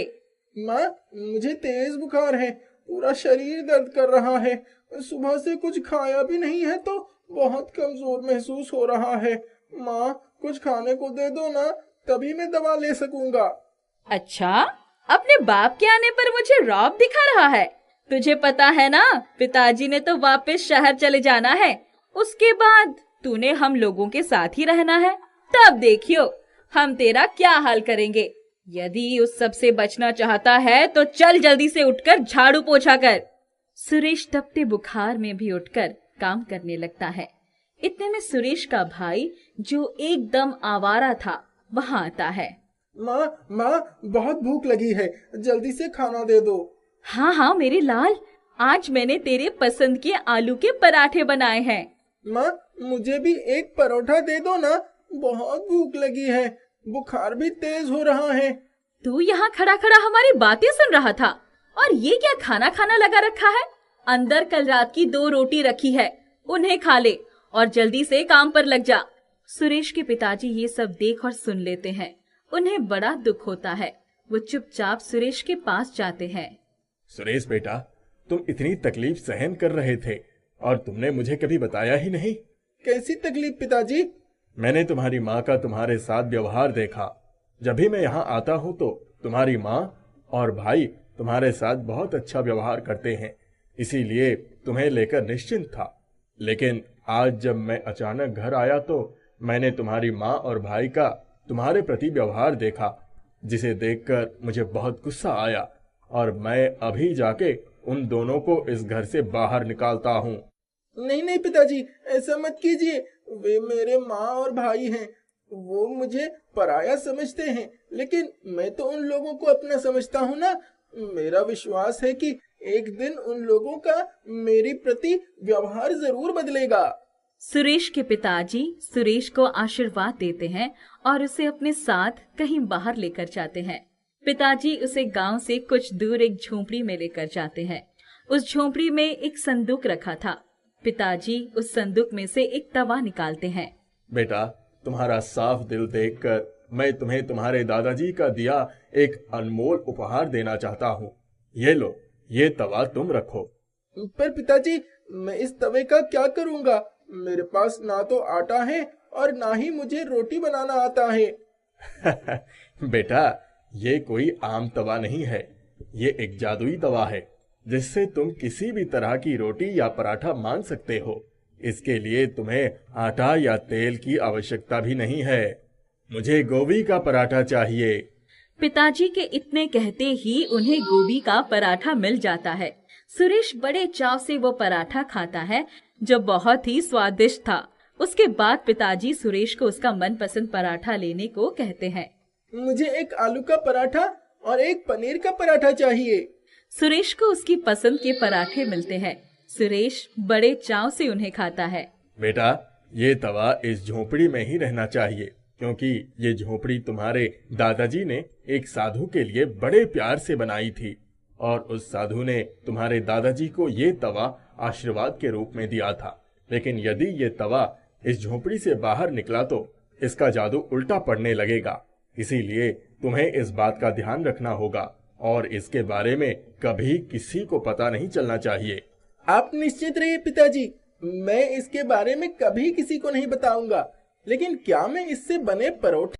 माँ, मुझे तेज बुखार है, पूरा शरीर दर्द कर रहा है। सुबह से कुछ खाया भी नहीं है तो बहुत कमजोर महसूस हो रहा है। माँ, कुछ खाने को दे दो ना, तभी मैं दवा ले सकूंगा। अच्छा, अपने बाप के आने पर मुझे रौब दिखा रहा है। तुझे पता है ना, पिताजी ने तो वापस शहर चले जाना है। उसके बाद तूने हम लोगों के साथ ही रहना है। तब देखियो हम तेरा क्या हाल करेंगे। यदि उस सब से बचना चाहता है तो चल जल्दी से उठकर झाड़ू पोछा कर। सुरेश तपते बुखार में भी उठकर काम करने लगता है। इतने में सुरेश का भाई, जो एकदम आवारा था, वहाँ आता है। माँ, बहुत भूख लगी है, जल्दी से खाना दे दो। हाँ हाँ मेरे लाल, आज मैंने तेरे पसंद के आलू के पराठे बनाए हैं। माँ, मुझे भी एक परोठा दे दो ना, बहुत भूख लगी है, बुखार भी तेज हो रहा है। तू यहाँ खड़ा खड़ा हमारी बातें सुन रहा था और ये क्या खाना खाना लगा रखा है? अंदर कल रात की 2 रोटी रखी है, उन्हें खा ले और जल्दी से काम पर लग जा। सुरेश के पिताजी ये सब देख और सुन लेते हैं। उन्हें बड़ा दुख होता है। वो चुपचाप सुरेश के पास जाते हैं। सुरेश बेटा, तुम इतनी तकलीफ सहन कर रहे थे और तुमने मुझे कभी बताया ही नहीं। कैसी तकलीफ पिताजी? मैंने तुम्हारी माँ का तुम्हारे साथ व्यवहार देखा। जब भी मैं यहाँ आता हूँ तो तुम्हारी माँ और भाई तुम्हारे साथ बहुत अच्छा व्यवहार करते हैं, इसीलिए तुम्हें लेकर निश्चिंत था। लेकिन आज जब मैं अचानक घर आया तो मैंने तुम्हारी माँ और भाई का तुम्हारे प्रति व्यवहार देखा, जिसे देखकर मुझे बहुत गुस्सा आया और मैं अभी जाके उन दोनों को इस घर से बाहर निकालता हूँ। नहीं पिताजी, ऐसा मत कीजिए। वे मेरे माँ और भाई हैं। वो मुझे पराया समझते हैं, लेकिन मैं तो उन लोगों को अपना समझता हूँ ना। मेरा विश्वास है कि एक दिन उन लोगों का मेरे प्रति व्यवहार जरूर बदलेगा। सुरेश के पिताजी सुरेश को आशीर्वाद देते हैं और उसे अपने साथ कहीं बाहर लेकर जाते हैं। पिताजी उसे गांव से कुछ दूर एक झोपड़ी में लेकर जाते हैं। उस झोपड़ी में एक संदूक रखा था। पिताजी उस संदूक में से एक तवा निकालते हैं। बेटा, तुम्हारा साफ दिल देखकर मैं तुम्हें तुम्हारे दादाजी का दिया एक अनमोल उपहार देना चाहता हूँ। ये लो, ये तवा तुम रखो। पर पिताजी, मैं इस तवे का क्या करूँगा? मेरे पास ना तो आटा है और ना ही मुझे रोटी बनाना आता है। बेटा, ये कोई आम तवा नहीं है। ये एक जादुई तवा है, जिससे तुम किसी भी तरह की रोटी या पराठा मान सकते हो। इसके लिए तुम्हें आटा या तेल की आवश्यकता भी नहीं है। मुझे गोभी का पराठा चाहिए। पिताजी के इतने कहते ही उन्हें गोभी का पराठा मिल जाता है। सुरेश बड़े चाव से वो पराठा खाता है, जो बहुत ही स्वादिष्ट था। उसके बाद पिताजी सुरेश को उसका मनपसंद पराठा लेने को कहते हैं। मुझे एक आलू का पराठा और एक पनीर का पराठा चाहिए। सुरेश को उसकी पसंद के पराठे मिलते हैं। सुरेश बड़े चाव से उन्हें खाता है। बेटा, ये तवा इस झोपड़ी में ही रहना चाहिए, क्योंकि ये झोपड़ी तुम्हारे दादाजी ने एक साधु के लिए बड़े प्यार से बनाई थी और उस साधु ने तुम्हारे दादाजी को ये तवा आशीर्वाद के रूप में दिया था। लेकिन यदि ये तवा इस झोपड़ी से बाहर निकला तो इसका जादू उल्टा पड़ने लगेगा। इसीलिए तुम्हें इस बात का ध्यान रखना होगा और इसके बारे में कभी किसी को पता नहीं चलना चाहिए। आप निश्चित रहिए पिताजी, मैं इसके बारे में कभी किसी को नहीं बताऊंगा। लेकिन क्या मैं इससे बने परोठे